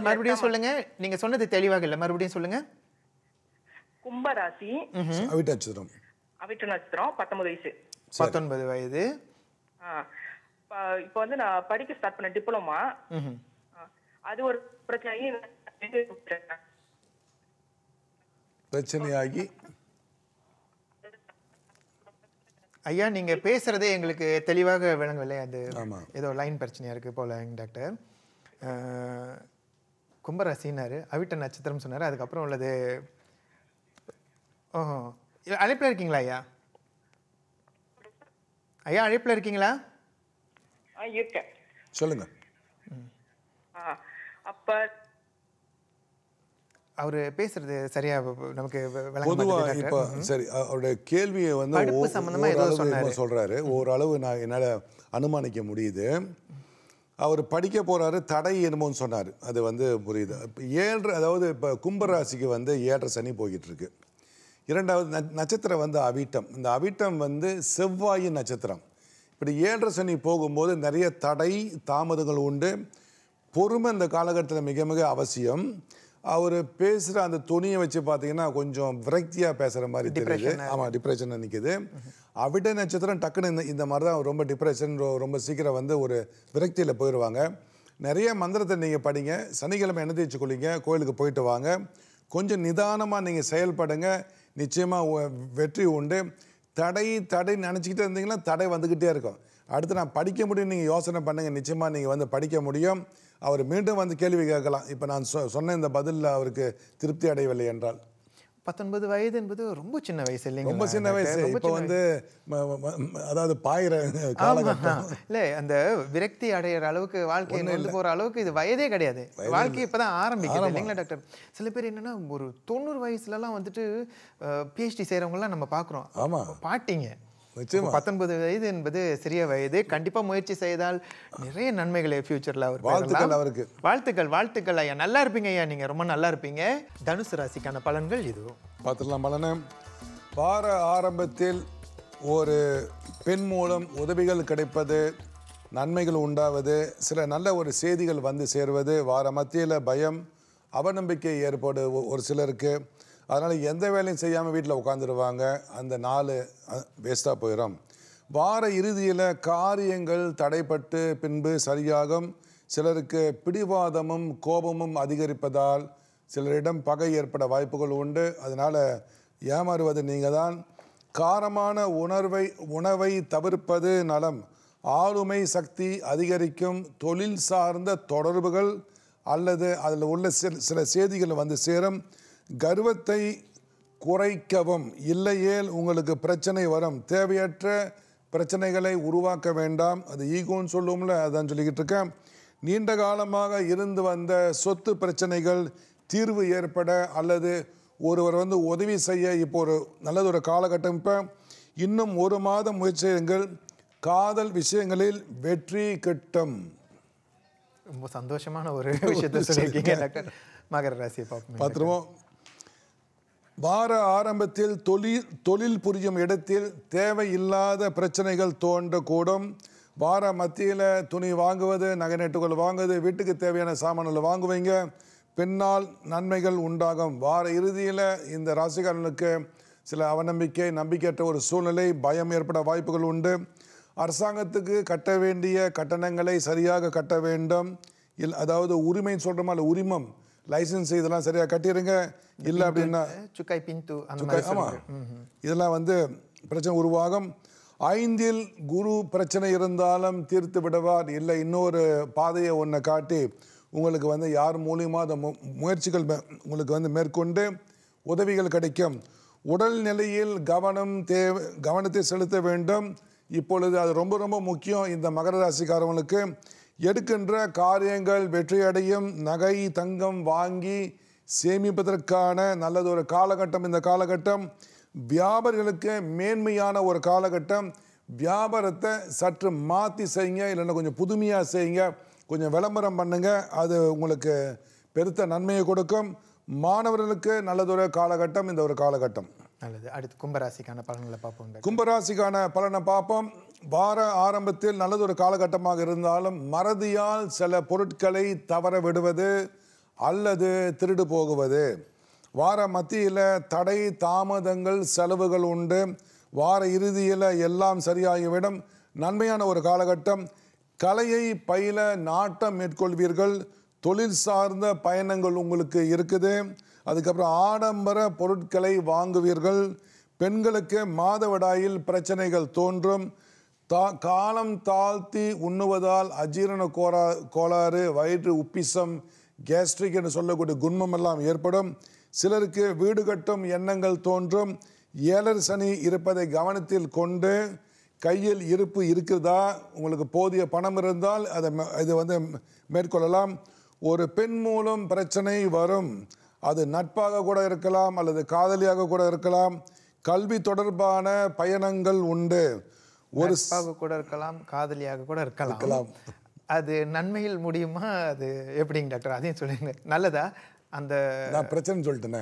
S1: மறுபடியும் சொல்லுங்க, நீங்க சொன்னது தெளிவாக இல்ல, மறுபடியும் சொல்லுங்க.
S9: கும்பராசி,
S2: அவிட்ட நட்சத்திரம்,
S9: 19 வயசு.
S1: 19 வயது.
S9: இப்போ வந்து நான் படிக்க ஸ்டார்ட் பண்ண டிப்ளமா. அது ஒரு
S2: பிரச்சனையாகி
S1: ஐயா, நீங்க பேசுறதே எங்களுக்கு தெளிவாக விளங்கவில்லை. அது ஏதோ லைன் பிரச்சனையா இருக்கு போல டாக்டர். கும்பராசினாரு, அவிட்ட நட்சத்திரம் சொன்னாரு, அதுக்கப்புறம் உள்ளது. ஓஹோ, அழைப்புல இருக்கீங்களா ஐயா? ஐயா, அழைப்புல இருக்கீங்களா?
S9: இருக்கேன்,
S2: சொல்லுங்க.
S9: அப்ப
S2: அவரு பேசுறது சரியா நமக்கு பொதுவாக இப்போ சரி அவருடைய கேள்வியை வந்து சொல்றாரு, ஓரளவு நான் என்னால் அனுமானிக்க முடியுது. அவர் படிக்க போறாரு, தடை என்னமோன்னு சொன்னார், அது வந்து புரியுது. இப்போ 7 அதாவது இப்போ கும்பராசிக்கு வந்து 7 சனி போய்கிட்டு இருக்கு. இரண்டாவது நட்சத்திரம் வந்து அவிட்டம். இந்த அவிட்டம் வந்து செவ்வாயின் நட்சத்திரம். இப்படி 7 சனி போகும்போது நிறைய தடை தாமதங்கள் உண்டு. பொறுமை இந்த காலகட்டத்தில் மிக மிக அவசியம். அவர் பேசுகிற அந்த துணியை வச்சு பார்த்தீங்கன்னா கொஞ்சம் விரக்தியாக பேசுகிற மாதிரி தெரியுது. ஆமாம், டிப்ரெஷன் நிற்குது. அவிட்ட நட்சத்திரம் டக்குன்னு இந்த மாதிரி தான் ரொம்ப டிப்ரெஷன், ரொம்ப சீக்கிரம் வந்து ஒரு விரக்தியில் போயிடுவாங்க. நிறைய மந்திரத்தை நீங்கள் படிங்க, சனிக்கிழமை எண்ணெய் தேய்ச்சி கொள்ளிங்க, கோயிலுக்கு போயிட்டு வாங்க. கொஞ்சம் நிதானமாக நீங்கள் செயல்படுங்க, நிச்சயமாக வெற்றி உண்டு. தடை நினச்சிக்கிட்டே இருந்தீங்கன்னா தடை வந்துக்கிட்டே இருக்கும். அடுத்து நான் படிக்க முடியும் நீங்கள் யோசனை பண்ணுங்கள், நிச்சயமாக நீங்கள் வந்து படிக்க முடியும். அவர் மீண்டும் வந்து கேள்வி கேட்கலாம். இப்போ நான் சொன்ன இந்த பதிலில் அவருக்கு திருப்தி அடையவில்லை என்றால்
S1: 19 வயது என்பது ரொம்ப சின்ன வயசு இல்லைங்க,
S2: ரொம்ப சின்ன வயசு. இப்போ வந்து அதாவது பாயிற காலகட்டம்
S1: இல்லை, அந்த விரக்தி அடையிற அளவுக்கு வாழ்க்கை வந்து போகிற அளவுக்கு இது வயதே கிடையாது. வாழ்க்கை இப்போ தான் ஆரம்பிக்குது இல்லைங்களா டாக்டர்? சில பேர் என்னன்னா ஒரு 90 வயசுலலாம் வந்துட்டு பிஹெச்டி செய்கிறவங்கலாம் நம்ம பார்க்குறோம்.
S2: ஆமாம்,
S1: பாட்டிங்க. 19 வயது என்பது சிறிய வயது. கண்டிப்பா முயற்சி செய்தால் நிறைய நன்மைகளை ஃபியூச்சர்ல அவர்
S2: வாழ்த்துக்கள் அவருக்கு.
S1: வாழ்த்துக்கள் ஐயா, நல்லா இருப்பீங்க ஐயா, நீங்க ரொம்ப நல்லா இருப்பீங்க. தனுசு ராசிக்கான பலன்கள் இது
S2: பார்த்துடலாம். பலனை வார ஆரம்பத்தில் ஒரு பெண் மூலம் உதவிகள் கிடைப்பது, நன்மைகள் உண்டாவது, சில நல்ல ஒரு செய்திகள் வந்து சேருவது, வார மத்தியில் பயம் அவநம்பிக்கை ஏற்படு ஒரு சிலருக்கு. அதனால் எந்த வேலையும் செய்யாமல் வீட்டில் உட்காந்துருவாங்க. அந்த நாள் வேஸ்ட்டாக போயிடும். வார இறுதியில் காரியங்கள் தடைப்பட்டு பின்பு சரியாகும். சிலருக்கு பிடிவாதமும் கோபமும் அதிகரிப்பதால் சிலரிடம் பகை ஏற்பட வாய்ப்புகள் உண்டு. அதனால் ஏமாறுவது நீங்கள் தான். காரமான உணவை தவிர்ப்பது நலம். ஆளுமை சக்தி அதிகரிக்கும். தொழில் சார்ந்த தொடர்புகள் அல்லது அதில் உள்ள சில செய்திகள் வந்து சேரும். கர்வத்தை குறைக்கவும், இல்லையேல் உங்களுக்கு பிரச்சனை வரும். தேவையற்ற பிரச்சனைகளை உருவாக்க வேண்டாம். அது ஈகோன்னு சொல்லுவோம்ல, அதான் சொல்லிக்கிட்டு இருக்கேன். நீண்ட காலமாக இருந்து வந்த சொத்து பிரச்சனைகள் தீர்வு ஏற்பட அல்லது ஒருவர் வந்து உதவி செய்ய இப்போ ஒரு நல்லதொரு காலகட்டம். இப்போ இன்னும் 1 மாதம் முயற்சியுங்கள். காதல் விஷயங்களில் வெற்றி கிட்டும்.
S1: ரொம்ப சந்தோஷமான ஒரு விஷயத்தை சொல்லியிருக்கீங்க டாக்டர். மகர ராசியை பார்த்துருவோம்.
S2: வார ஆரம்பத்தில் தொழில் புரியும் இடத்தில் தேவையில்லாத பிரச்சனைகள் தோன்றக்கூடும். வார மத்தியில் துணி வாங்குவது, நகை நட்டுகள் வாங்குவது, வீட்டுக்கு தேவையான சாமான்கள் வாங்குவீங்க. பின்னால் நன்மைகள் உண்டாகும். வார இறுதியில் இந்த ராசிக்காரர்களுக்கு சில அவநம்பிக்கை, நம்பிக்கையற்ற ஒரு சூழ்நிலை, பயம் ஏற்பட வாய்ப்புகள் உண்டு. அரசாங்கத்துக்கு கட்ட வேண்டிய கட்டணங்களை சரியாக கட்ட வேண்டும். அதாவது உரிமை சொல்கிறோமா, இல்லை உரிமம், லைசன்ஸ் இதெல்லாம் சரியாக கட்டிடுங்க. இல்லை அப்படின்னா ஆமாம், இதெல்லாம் வந்து பிரச்சனை உருவாகும். 5ல் குரு பிரச்சனை இருந்தாலும் தீர்த்து விடுவார். இல்லை இன்னொரு பாதையை ஒன்றை காட்டி உங்களுக்கு வந்து யார் மூலியமாக அந்த முயற்சிகள் உங்களுக்கு வந்து மேற்கொண்டு உதவிகள் கிடைக்கும். உடல் நிலையில் கவனத்தை செலுத்த வேண்டும். இப்பொழுது அது ரொம்ப ரொம்ப முக்கியம். இந்த மகர ராசிக்காரவங்களுக்கு எடுக்கின்ற காரியங்கள் வெற்றியடையும். நகை தங்கம் வாங்கி சேமிப்பதற்கான நல்லதொரு காலகட்டம் இந்த காலகட்டம். வியாபாரிகளுக்கு மேன்மையான ஒரு காலகட்டம். வியாபாரத்தை சற்று மாற்றி செய்யுங்க, இல்லைன்னா கொஞ்சம் புதுமையாக செய்யுங்க, கொஞ்சம் விளம்பரம் பண்ணுங்க. அது உங்களுக்கு பெருத்த நன்மையை கொடுக்கும். மாணவர்களுக்கு நல்லதொரு காலகட்டம் இந்த ஒரு காலகட்டம்.
S1: நல்லது. அடுத்து கும்பராசிக்கான பலன்களை பார்ப்போம்.
S2: கும்பராசிக்கான பலனை பார்ப்போம். வார ஆரம்பத்தில் நல்லதொரு காலகட்டமாக இருந்தாலும் மறதியால் சில பொருட்களை தவற விடுவது அல்லது திருடு போகுவது. வார மத்தியில் தடை தாமதங்கள் செலவுகள் உண்டு. வார இறுதியில் எல்லாம் சரியாகிவிடும். நன்மையான ஒரு காலகட்டம். கலையை பயில நாட்டம் மேற்கொள்வீர்கள். தொழில் சார்ந்த பயணங்கள் உங்களுக்கு இருக்குது. அதுக்கப்புறம் ஆடம்பர பொருட்களை வாங்குவீர்கள். பெண்களுக்கு மாதவிடாயில் பிரச்சனைகள் தோன்றும். காலம் தாழ்த்தி உண்ணுவதால் அஜீரண கோளாறு, வயிற்று உப்பிசம், கேஸ்ட்ரிக் என்று சொல்லக்கூடிய குன்மம் எல்லாம் ஏற்படும். சிலருக்கு வீடு கட்டும் எண்ணங்கள் தோன்றும். 7 சனி இருப்பதை கவனத்தில் கொண்டு கையில் இருப்பு இருக்கிறதா, உங்களுக்கு போதிய பணம் இருந்தால் இது வந்து மேற்கொள்ளலாம். ஒரு பெண் மூலம் பிரச்சனை வரும். அது நட்பாக கூட இருக்கலாம் அல்லது காதலியாக கூட இருக்கலாம். கல்வி தொடர்பான பயணங்கள் உண்டு.
S1: ஒரு கூட இருக்கலாம், காதலியாக கூட இருக்கலாம். அது நன்மையில் முடியுமா? அது எப்படிங்க டாக்டர், அதையும் சொல்லுங்க. நல்லதா? அந்த
S2: நான் பிரச்சனை சொல்லிட்டேனே,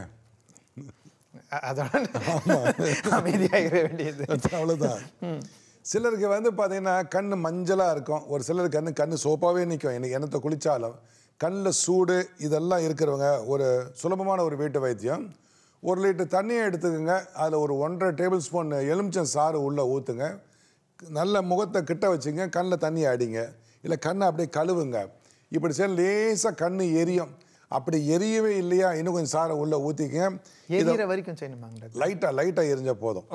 S1: அதோட அமைதியாக வேண்டியது
S2: அவ்வளோதான். சிலருக்கு வந்து பார்த்தீங்கன்னா கண் மஞ்சளாக இருக்கும். ஒரு சிலருக்கு கண் சோப்பாகவே நிற்கும். எனக்கு என்னத்தை குளித்தாலும் கண்ணில் சூடு இதெல்லாம் இருக்கிறவங்க ஒரு சுலபமான ஒரு வீட்டு வைத்தியம். 1 லிட்டர் தண்ணியை எடுத்துக்கோங்க. அதில் ஒரு 1.5 டேபிள் ஸ்பூன் எலுமிச்சம் சாறு உள்ளே ஊற்றுங்க. நல்ல முகத்தை கிட்ட வச்சுங்க. கண்ணில் தண்ணியை அடிங்க. இல்லை கண்ணை அப்படியே கழுவுங்க. இப்படி செய்ய லேசாக கண் எரியும். அப்படி எரியவே இல்லையா, இன்னும் கொஞ்சம் சாரை உள்ளே ஊற்றிக்கங்க.
S1: எரியிற வரைக்கும் செய்யணுமாங்க?
S2: லைட்டாக எரிஞ்சால் போதும்.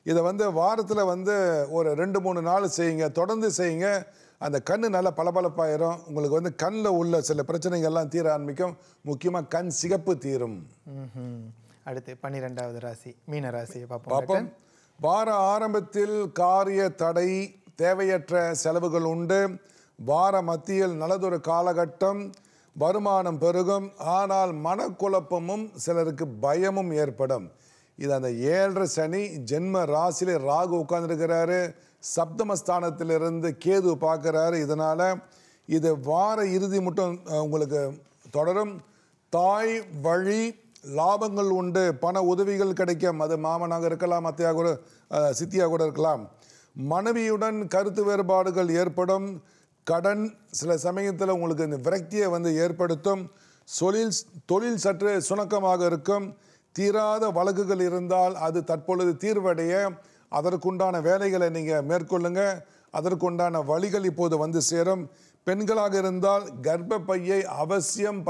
S2: இதை வந்து வாரத்தில் வந்து ஒரு 2-3 நாள் செய்யுங்க. தொடர்ந்து செய்யுங்க. அந்த கண் நல்லா பளபளப்பாயிரும். உங்களுக்கு வந்து கண்ணில் உள்ள சில பிரச்சனைகள்லாம் தீர ஆரம்பிக்கும். முக்கியமாக கண் சிகப்பு தீரும்.
S1: அடுத்து 12வது ராசி மீன ராசியை
S2: பார்ப்போம். வார ஆரம்பத்தில் காரிய தடை, தேவையற்ற செலவுகள் உண்டு. வார மத்தியில் நல்லதொரு காலகட்டம். வருமானம் பெருகும். ஆனால் மனக்குழப்பமும் சிலருக்கு பயமும் ஏற்படும். இது அந்த 7.5 சனி. ஜென்ம ராசியிலே ராகு உட்கார்ந்துருக்கிறாரு. சப்தமஸ்தானத்திலிருந்து கேது பார்க்குறாரு. இதனால் இது வார இறுதி மட்டும் உங்களுக்கு தொடரும். தாய் வழி லாபங்கள் உண்டு. பண உதவிகள் கிடைக்கும். அது மாமனாக இருக்கலாம், அத்தையாக கூட, சித்தியாக கூட இருக்கலாம். மனைவியுடன் கருத்து வேறுபாடுகள் ஏற்படும். கடன் சில சமயத்தில் உங்களுக்கு இந்த விரக்தியை வந்து ஏற்படுத்தும். தொழில் சற்று சுணக்கமாக இருக்கும். தீராத வழக்குகள் இருந்தால் அது தற்பொழுது தீர்வடைய அதற்குண்டான வேலைகளை நீங்கள் மேற்கொள்ளுங்க. அதற்குண்டான வழிகள் இப்போது வந்து சேரும். பெண்களாக இருந்தால் கர்ப்பப்பையை அவசியம்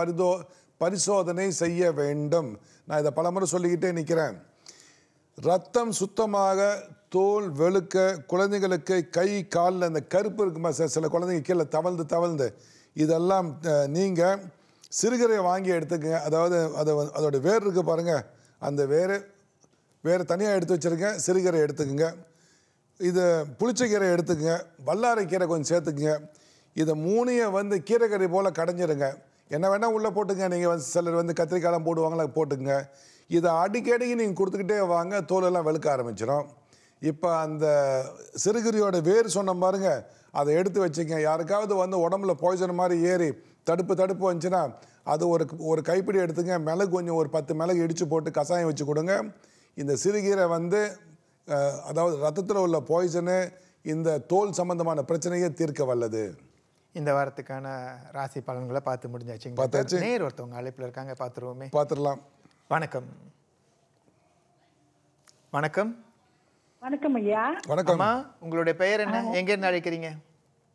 S2: பரிசோதனை செய்ய வேண்டும். நான் இதை பலமுறை சொல்லிக்கிட்டே நிற்கிறேன். ரத்தம் சுத்தமாக, தோல் வெளுக்க, குழந்தைகளுக்கு கை காலில் அந்த கருப்பு இருக்குமா சார், சில குழந்தைங்க கீழே தவழ்ந்து இதெல்லாம் நீங்கள் சிறுகீரை வாங்கி எடுத்துக்கங்க. அதாவது அதோட வேர் இருக்குது பாருங்கள், அந்த வேறு தனியாக எடுத்து வச்சுருங்க. சிறுகீரை எடுத்துக்கோங்க. இது புளிச்சக்கீரை எடுத்துக்கங்க. வல்லாரைக்கீரை கொஞ்சம் சேர்த்துக்குங்க. இதை 3 வந்து கீரைக்கறி போல் கடைஞ்சிருங்க. என்ன வேணால் உள்ளே போட்டுங்க. நீங்கள் வந்து சிலர் வந்து கத்திரிக்காயெலாம் போடுவாங்களா, போட்டுக்குங்க. இதை அடிக்கடி நீங்கள் கொடுத்துக்கிட்டே வாங்க. தோலெல்லாம் வெளுக்க ஆரம்பிச்சிடும். இப்போ அந்த சிறுகிரியோட வேர் சொன்ன பாருங்க, அதை எடுத்து வச்சுங்க. யாருக்காவது வந்து உடம்புல பாய்சன் மாதிரி ஏறி தடுப்பு வந்துச்சுன்னா அது ஒரு கைப்பிடி எடுத்துங்க. மிளகு கொஞ்சம் ஒரு 10 மிளகு இடித்து போட்டு கஷாயம் வச்சு கொடுங்க. இந்த சிறுகீரை வந்து அதாவது ரத்தத்தில் உள்ள பாய்சனு, இந்த தோல் சம்பந்தமான பிரச்சனையை தீர்க்க வல்லது.
S1: இந்த வாரத்துக்கான ராசி பலன்களை பார்த்து முடிஞ்சாச்சு.
S2: பார்த்தாச்சு.
S1: நேர் ஒருத்தவங்க அழைப்பில் இருக்காங்க, பார்த்துருவோமே.
S2: பார்த்துடலாம்.
S1: வணக்கம். வணக்கம்.
S10: வணக்கம் ஐயா.
S2: வணக்கம்.
S1: உங்களுடைய பெயர் என்ன, எங்க இருந்து அழைக்கிறீங்க?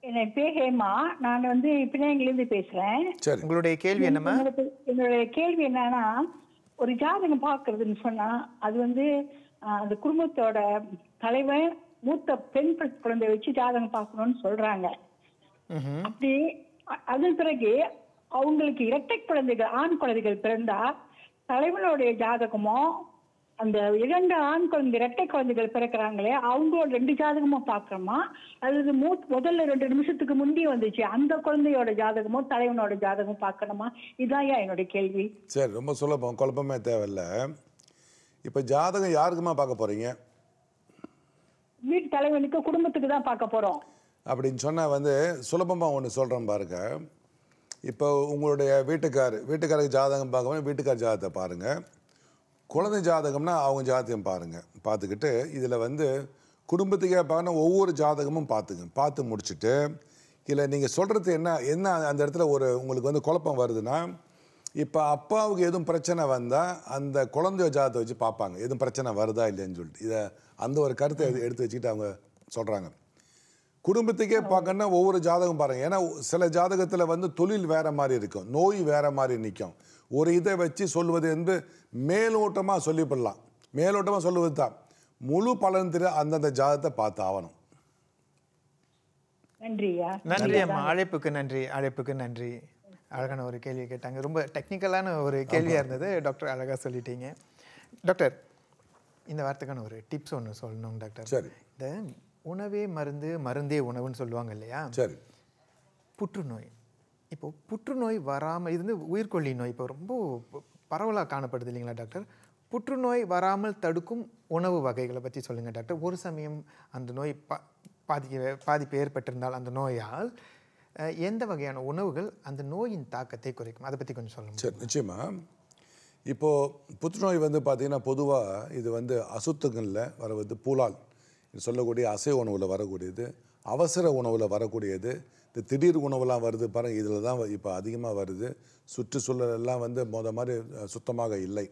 S10: என் பேர் ஹேமா. நான் வந்து பிள்ளைங்கிலிருந்து பேசுறேன்.
S2: சரி,
S1: உங்களுடைய கேள்வி என்னம்மா?
S10: என்னுடைய கேள்வி என்னன்னா, ஒரு ஜாதகம் பாக்குறதுன்னு சொன்னா அது வந்து அந்த குடும்பத்தோட தலைவன் மூத்த பெண் குழந்தை வச்சு ஜாதகம் பார்க்கணும்னு சொல்றாங்க. அப்படி அதன் பிறகு அவங்களுக்கு இரட்டை குழந்தைகள், ஆண் குழந்தைகள் பிறந்தா தலைவனுடைய ஜாதகமோ அந்த 2 ஆண் குழந்தை இரட்டை குழந்தைகள் பிறக்கிறாங்களே அவங்களோட 2 ஜாதகமும் பாக்குறோமா, அல்லது முதல்ல 2 நிமிஷத்துக்கு முந்தி வந்துச்சு அந்த குழந்தையோட ஜாதகமோ தலைவனோட ஜாதகமும் பார்க்கணுமா? இதான் என்னுடைய கேள்வி.
S2: சரி, ரொம்ப சுலபம், குழப்பமே தேவையில்லை. இப்போ ஜாதகம் யாருக்குமா பார்க்க போறீங்க?
S10: வீட்டு தலைவனுக்கு, குடும்பத்துக்கு தான் பார்க்க போறோம்.
S2: அப்படின்னு சொன்னால் வந்து சுலபமாக ஒன்று சொல்கிறேன் பாருங்க. இப்போ உங்களுடைய வீட்டுக்காரருக்கு ஜாதகம் பார்க்கணும், வீட்டுக்கார ஜாதகத்தை பாருங்கள். குழந்தை ஜாதகம்னா அவங்க ஜாதகம் பாருங்கள். பார்த்துக்கிட்டு இதில் வந்து குடும்பத்துக்கே பார்க்கணும், ஒவ்வொரு ஜாதகமும் பார்த்து முடிச்சுட்டு இல்லை நீங்கள் சொல்கிறது என்ன அந்த இடத்துல உங்களுக்கு வந்து குழப்பம் வருதுன்னா, இப்போ அப்பாவுக்கு எதுவும் பிரச்சனை வந்தால் அந்த குழந்தைய ஜாதகத்தை வச்சு பார்ப்பாங்க, எதுவும் பிரச்சனை வருதா இல்லைன்னு சொல்லிட்டு. இதை அந்த ஒரு கருத்தை எடுத்து வச்சுக்கிட்டு அவங்க சொல்கிறாங்க. குடும்பத்துக்கே பார்க்கணுன்னா ஒவ்வொரு ஜாதகம் பாருங்கள். ஏன்னா சில ஜாதகத்தில் வந்து தொழில் வேறு மாதிரி இருக்கும், நோய் வேறு மாதிரி நிற்கும். ஒரு இதை வச்சு சொல்வது என்று மேலோட்டமாக சொல்லிவிடலாம். மேலோட்டமாக சொல்லுவது தான், முழு பலன் தெரிய அந்தந்த ஜாதகத்தை பார்த்து ஆகணும்.
S1: நன்றி அம்மா, அழைப்புக்கு நன்றி. அழகான ஒரு கேள்வி கேட்டாங்க, ரொம்ப டெக்னிக்கலான ஒரு கேள்வியாக இருந்தது. டாக்டர் அழகாக சொல்லிட்டீங்க. டாக்டர், இந்த வாரத்துக்கான ஒரு டிப்ஸ் ஒன்று சொல்லணும் டாக்டர்.
S2: சரி.
S1: இந்த உணவே மருந்து, மருந்தே உணவுன்னு சொல்லுவாங்க இல்லையா?
S2: சரி.
S1: புற்றுநோய், இப்போ புற்றுநோய் வராமல், இது வந்து உயிர்கொல்லி நோய் இப்போ ரொம்ப பரவலாக காணப்படுது இல்லைங்களா டாக்டர்? புற்றுநோய் வராமல் தடுக்கும் உணவு வகைகளை பற்றி சொல்லுங்கள் டாக்டர். ஒரு சமயம் அந்த நோய் பாதிப்பு ஏற்பட்டிருந்தால் அந்த நோயால் எந்த வகையான உணவுகள் அந்த நோயின் தாக்கத்தை குறைக்கும், அதை பற்றி கொஞ்சம் சொல்லுங்கள்.
S2: சரி, நிச்சயமாக. இப்போது புற்றுநோய் வந்து பார்த்திங்கன்னா பொதுவாக இது வந்து அசுத்தங்களில் வரவது, பூலால் சொல்லக்கூடிய அசைவ உணவில் வரக்கூடியது, அவசர உணவில் வரக்கூடியது, இந்த திடீர் உணவுலாம் வருது பாருங்கள், இதில் தான் இப்போ அதிகமாக வருது. சுற்றுச்சூழல் எல்லாம் வந்து மாதிரி சுத்தமாக இல்லை.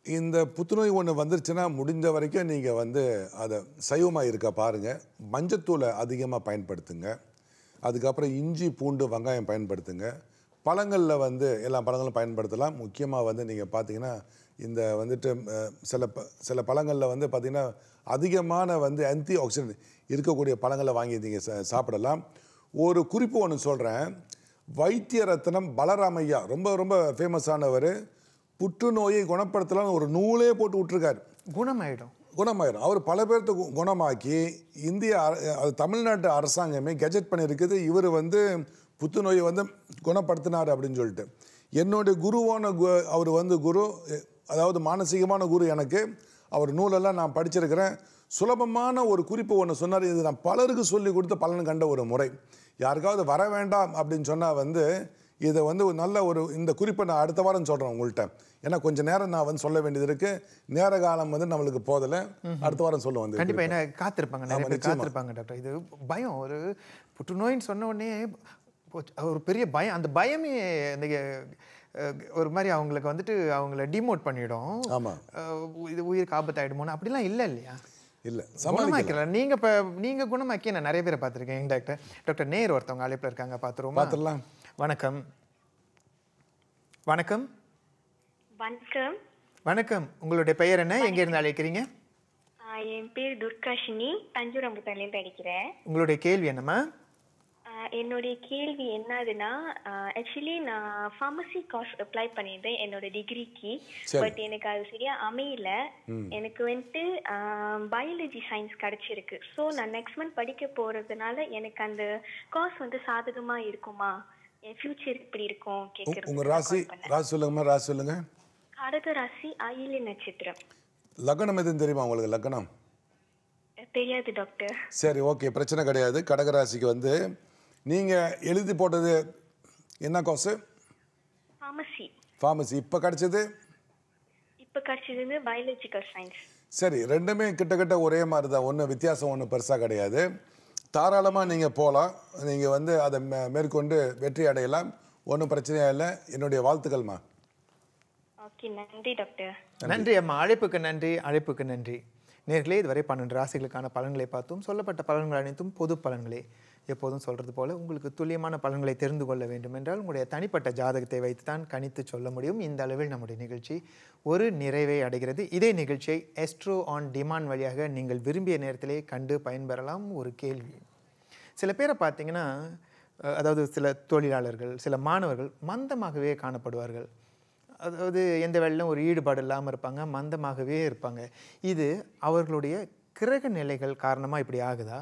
S2: இந்த புற்றுநோய் ஒன்று வந்துருச்சுன்னா முடிஞ்ச வரைக்கும் நீங்கள் வந்து அதை சைவமாக இருக்க பாருங்கள். மஞ்சத்தூளை அதிகமாக பயன்படுத்துங்க. அதுக்கப்புறம் இஞ்சி, பூண்டு, வெங்காயம் பயன்படுத்துங்க. பழங்களில் வந்து எல்லா பழங்களும் பயன்படுத்தலாம். முக்கியமாக வந்து நீங்கள் பார்த்தீங்கன்னா இந்த வந்துட்டு சில பழங்களில் வந்து பார்த்திங்கன்னா அதிகமான வந்து ஆன்டி ஆக்சிடென்ட் இருக்கக்கூடிய பழங்களை வாங்கி நீங்கள் சாப்பிடலாம். ஒரு குறிப்பு ஒன்று சொல்கிறேன். வைத்திய ரத்னம் பலராமையா ரொம்ப ரொம்ப ஃபேமஸானவர், புற்றுநோயை குணப்படுத்தலாம்னு ஒரு நூலே போட்டு விட்டுருக்காரு. குணமாயிடும். அவர் பல பேர்த்து குணமாக்கி தமிழ்நாட்டு அரசாங்கமே கெஜெட் பண்ணியிருக்குது. இவர் வந்து புற்றுநோயை வந்து குணப்படுத்தினார் அப்படின்னு சொல்லிட்டு. என்னுடைய குருவான அவர் வந்து அதாவது மானசீகமான குரு எனக்கு. அவர் நூலெல்லாம் நான் படிச்சிருக்கிறேன். சுலபமான ஒரு குறிப்பு ஒன்று சொன்னார். இது நான் பலருக்கு சொல்லி கொடுத்து பலன் கண்ட ஒரு முறை. யாருக்காவது வர வேண்டாம் அப்படின்னு சொன்னால் வந்து இதை வந்து நல்ல இந்த குறிப்பை நான் அடுத்த வாரம் சொல்கிறேன் உங்கள்கிட்ட. ஏன்னா கொஞ்சம் நேரம் நான் வந்து சொல்ல வேண்டியது இருக்குது. நேர காலம் வந்து நம்மளுக்கு போதலை. அடுத்த வாரம் சொல்ல வந்து
S1: கண்டிப்பாக என்ன காத்திருப்பாங்க டாக்டர். இது பயம், ஒரு புற்றுநோயின்னு சொன்ன உடனே ஒரு பெரிய பயம். அந்த பயமே இந்த ஒரு மாதிரி அவங்களுக்கு வந்துட்டு அவங்கள டிமோட் பண்ணிடும்.
S2: ஆமாம்,
S1: இது உயிருக்கு ஆபத்தாயிடுமோன்னு அப்படிலாம் இல்லையா?
S2: இல்லை,
S1: குணமாக்கலாம். நீங்கள் குணமாக்கி நான் நிறைய பேரை பார்த்துருக்கேன் டாக்டர். டாக்டர் நேர் ஒருத்தவங்க அழைப்பில் இருக்காங்க, பார்த்துடலாம். வணக்கம். வணக்கம். வணக்கம். உங்களுடைய பெயர் என்ன, எங்க இருந்து அழைக்கிறீங்க?
S8: என் பேர் துர்காஷினி, தஞ்சூரம்புத்தூர்லேருந்து அடிக்கிறேன்.
S1: உங்களுடைய கேள்வி என்னம்மா?
S8: என்னுடைய கேள்வி என்னதுன்னா, ஆக்சுவலி நான் ஃபார்மசி கோர்ஸ் அப்ளை பண்ணியிருந்தேன் என்னோட டிகிரிக்கு. பட் எனக்கு அது சரியா அமையல. எனக்கு வந்துட்டு பயாலஜி சயின்ஸ் கிடைச்சிருக்கு. ஸோ நான் நெக்ஸ்ட் மந்த் படிக்க போறதுனால எனக்கு அந்த கோர்ஸ் வந்து சாதகமா இருக்குமா, என் ஃபியூச்சர் இப்படி இருக்கும் கேட்கறது.
S2: உங்க ராசி சொல்லுங்கம்மா. ராசி சொல்லுங்க.
S8: கடக ராசி, ஆயில்ய நட்சத்திரம்.
S2: லக்னம் எதுன்னு தெரியுமா உங்களுக்கு? லக்னம்
S8: தெரியாது டாக்டர்.
S2: சரி, ஓகே, பிரச்சனை கிடையாது. கடகராசிக்கு வந்து நீங்கள் எழுதி போட்டது என்ன கோர்ஸு? ஃபார்மசி. இப்போ கிடைச்சது
S8: பயாலஜிக்கல் சயின்ஸ்.
S2: சரி, ரெண்டுமே கிட்டத்தட்ட ஒரே மாதிரி தான், ஒன்றும் வித்தியாசம் ஒன்றும் பெருசாக கிடையாது. தாராளமாக நீங்கள் போகலாம். நீங்கள் வந்து அதை மேற்கொண்டு வெற்றி அடையலாம். ஒன்றும் பிரச்சனையாக இல்லை. என்னுடைய வாழ்த்துக்கள்மா.
S8: ஓகே, நன்றி டாக்டர்.
S1: நன்றி அம்மா, அழைப்புக்கு நன்றி. நேர்களே, இதுவரை 12 ராசிகளுக்கான பலன்களை பார்த்தோம். சொல்லப்பட்ட பலன்கள் அனைத்தும் பொது பலன்களே. எப்போதும் சொல்கிறது போல உங்களுக்கு துல்லியமான பலன்களை தெரிந்து கொள்ள வேண்டும் என்றால் உங்களுடைய தனிப்பட்ட ஜாதகத்தை வைத்து தான் கணித்து சொல்ல முடியும். இந்த அளவில் நம்முடைய நிகழ்ச்சி ஒரு நிறைவை அடைகிறது. இதே நிகழ்ச்சியை எஸ்ட்ரோ ஆன் டிமாண்ட் வழியாக நீங்கள் விரும்பிய நேரத்திலே கண்டு பயன்பெறலாம். ஒரு கேள்வி, சில பேரை பார்த்தீங்கன்னா, அதாவது சில தொழிலாளர்கள், சில மாணவர்கள் மந்தமாகவே காணப்படுவார்கள். அதாவது எந்த வேலையிலும் ஒரு ஈடுபாடு இல்லாமல் இருப்பாங்க, மந்தமாகவே இருப்பாங்க. இது அவர்களுடைய கிரக நிலைகள் காரணமாக இப்படி ஆகுதா,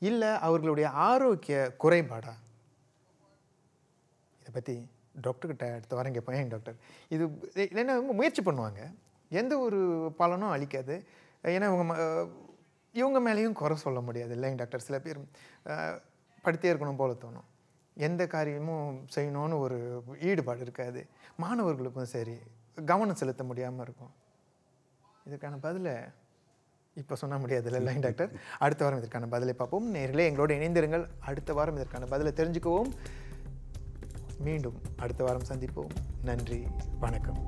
S1: இல்லை அவர்களுடைய ஆரோக்கிய குறைபாடா? இதை பற்றி டாக்டர்கிட்ட அடுத்த வாரம் கேட்பேன். ஏன் டாக்டர், இது என்ன முயற்சி பண்ணுவாங்க, எந்த ஒரு பலனும் அளிக்காது. ஏன்னா இவங்க மேலேயும் குறை சொல்ல முடியாது இல்லைங்க டாக்டர். சில பேர் படித்தே இருக்கணும் போல தோணும், எந்த காரியமும் செய்யணும்னு ஒரு ஈடுபாடு இருக்காது. மாணவர்களுக்கும் சரி, கவனம் செலுத்த முடியாமல் இருக்கும். இதுக்கான பதிலை இப்போ சொன்ன முடியாது இல்லைங்க டாக்டர். அடுத்த வாரம் இதற்கான பதிலை பார்ப்போம். நேர்களே, எங்களோடு இணைந்திருங்கள். அடுத்த வாரம் இதற்கான பதிலை தெரிஞ்சுக்குவோம். மீண்டும் அடுத்த வாரம் சந்திப்போம். நன்றி, வணக்கம்.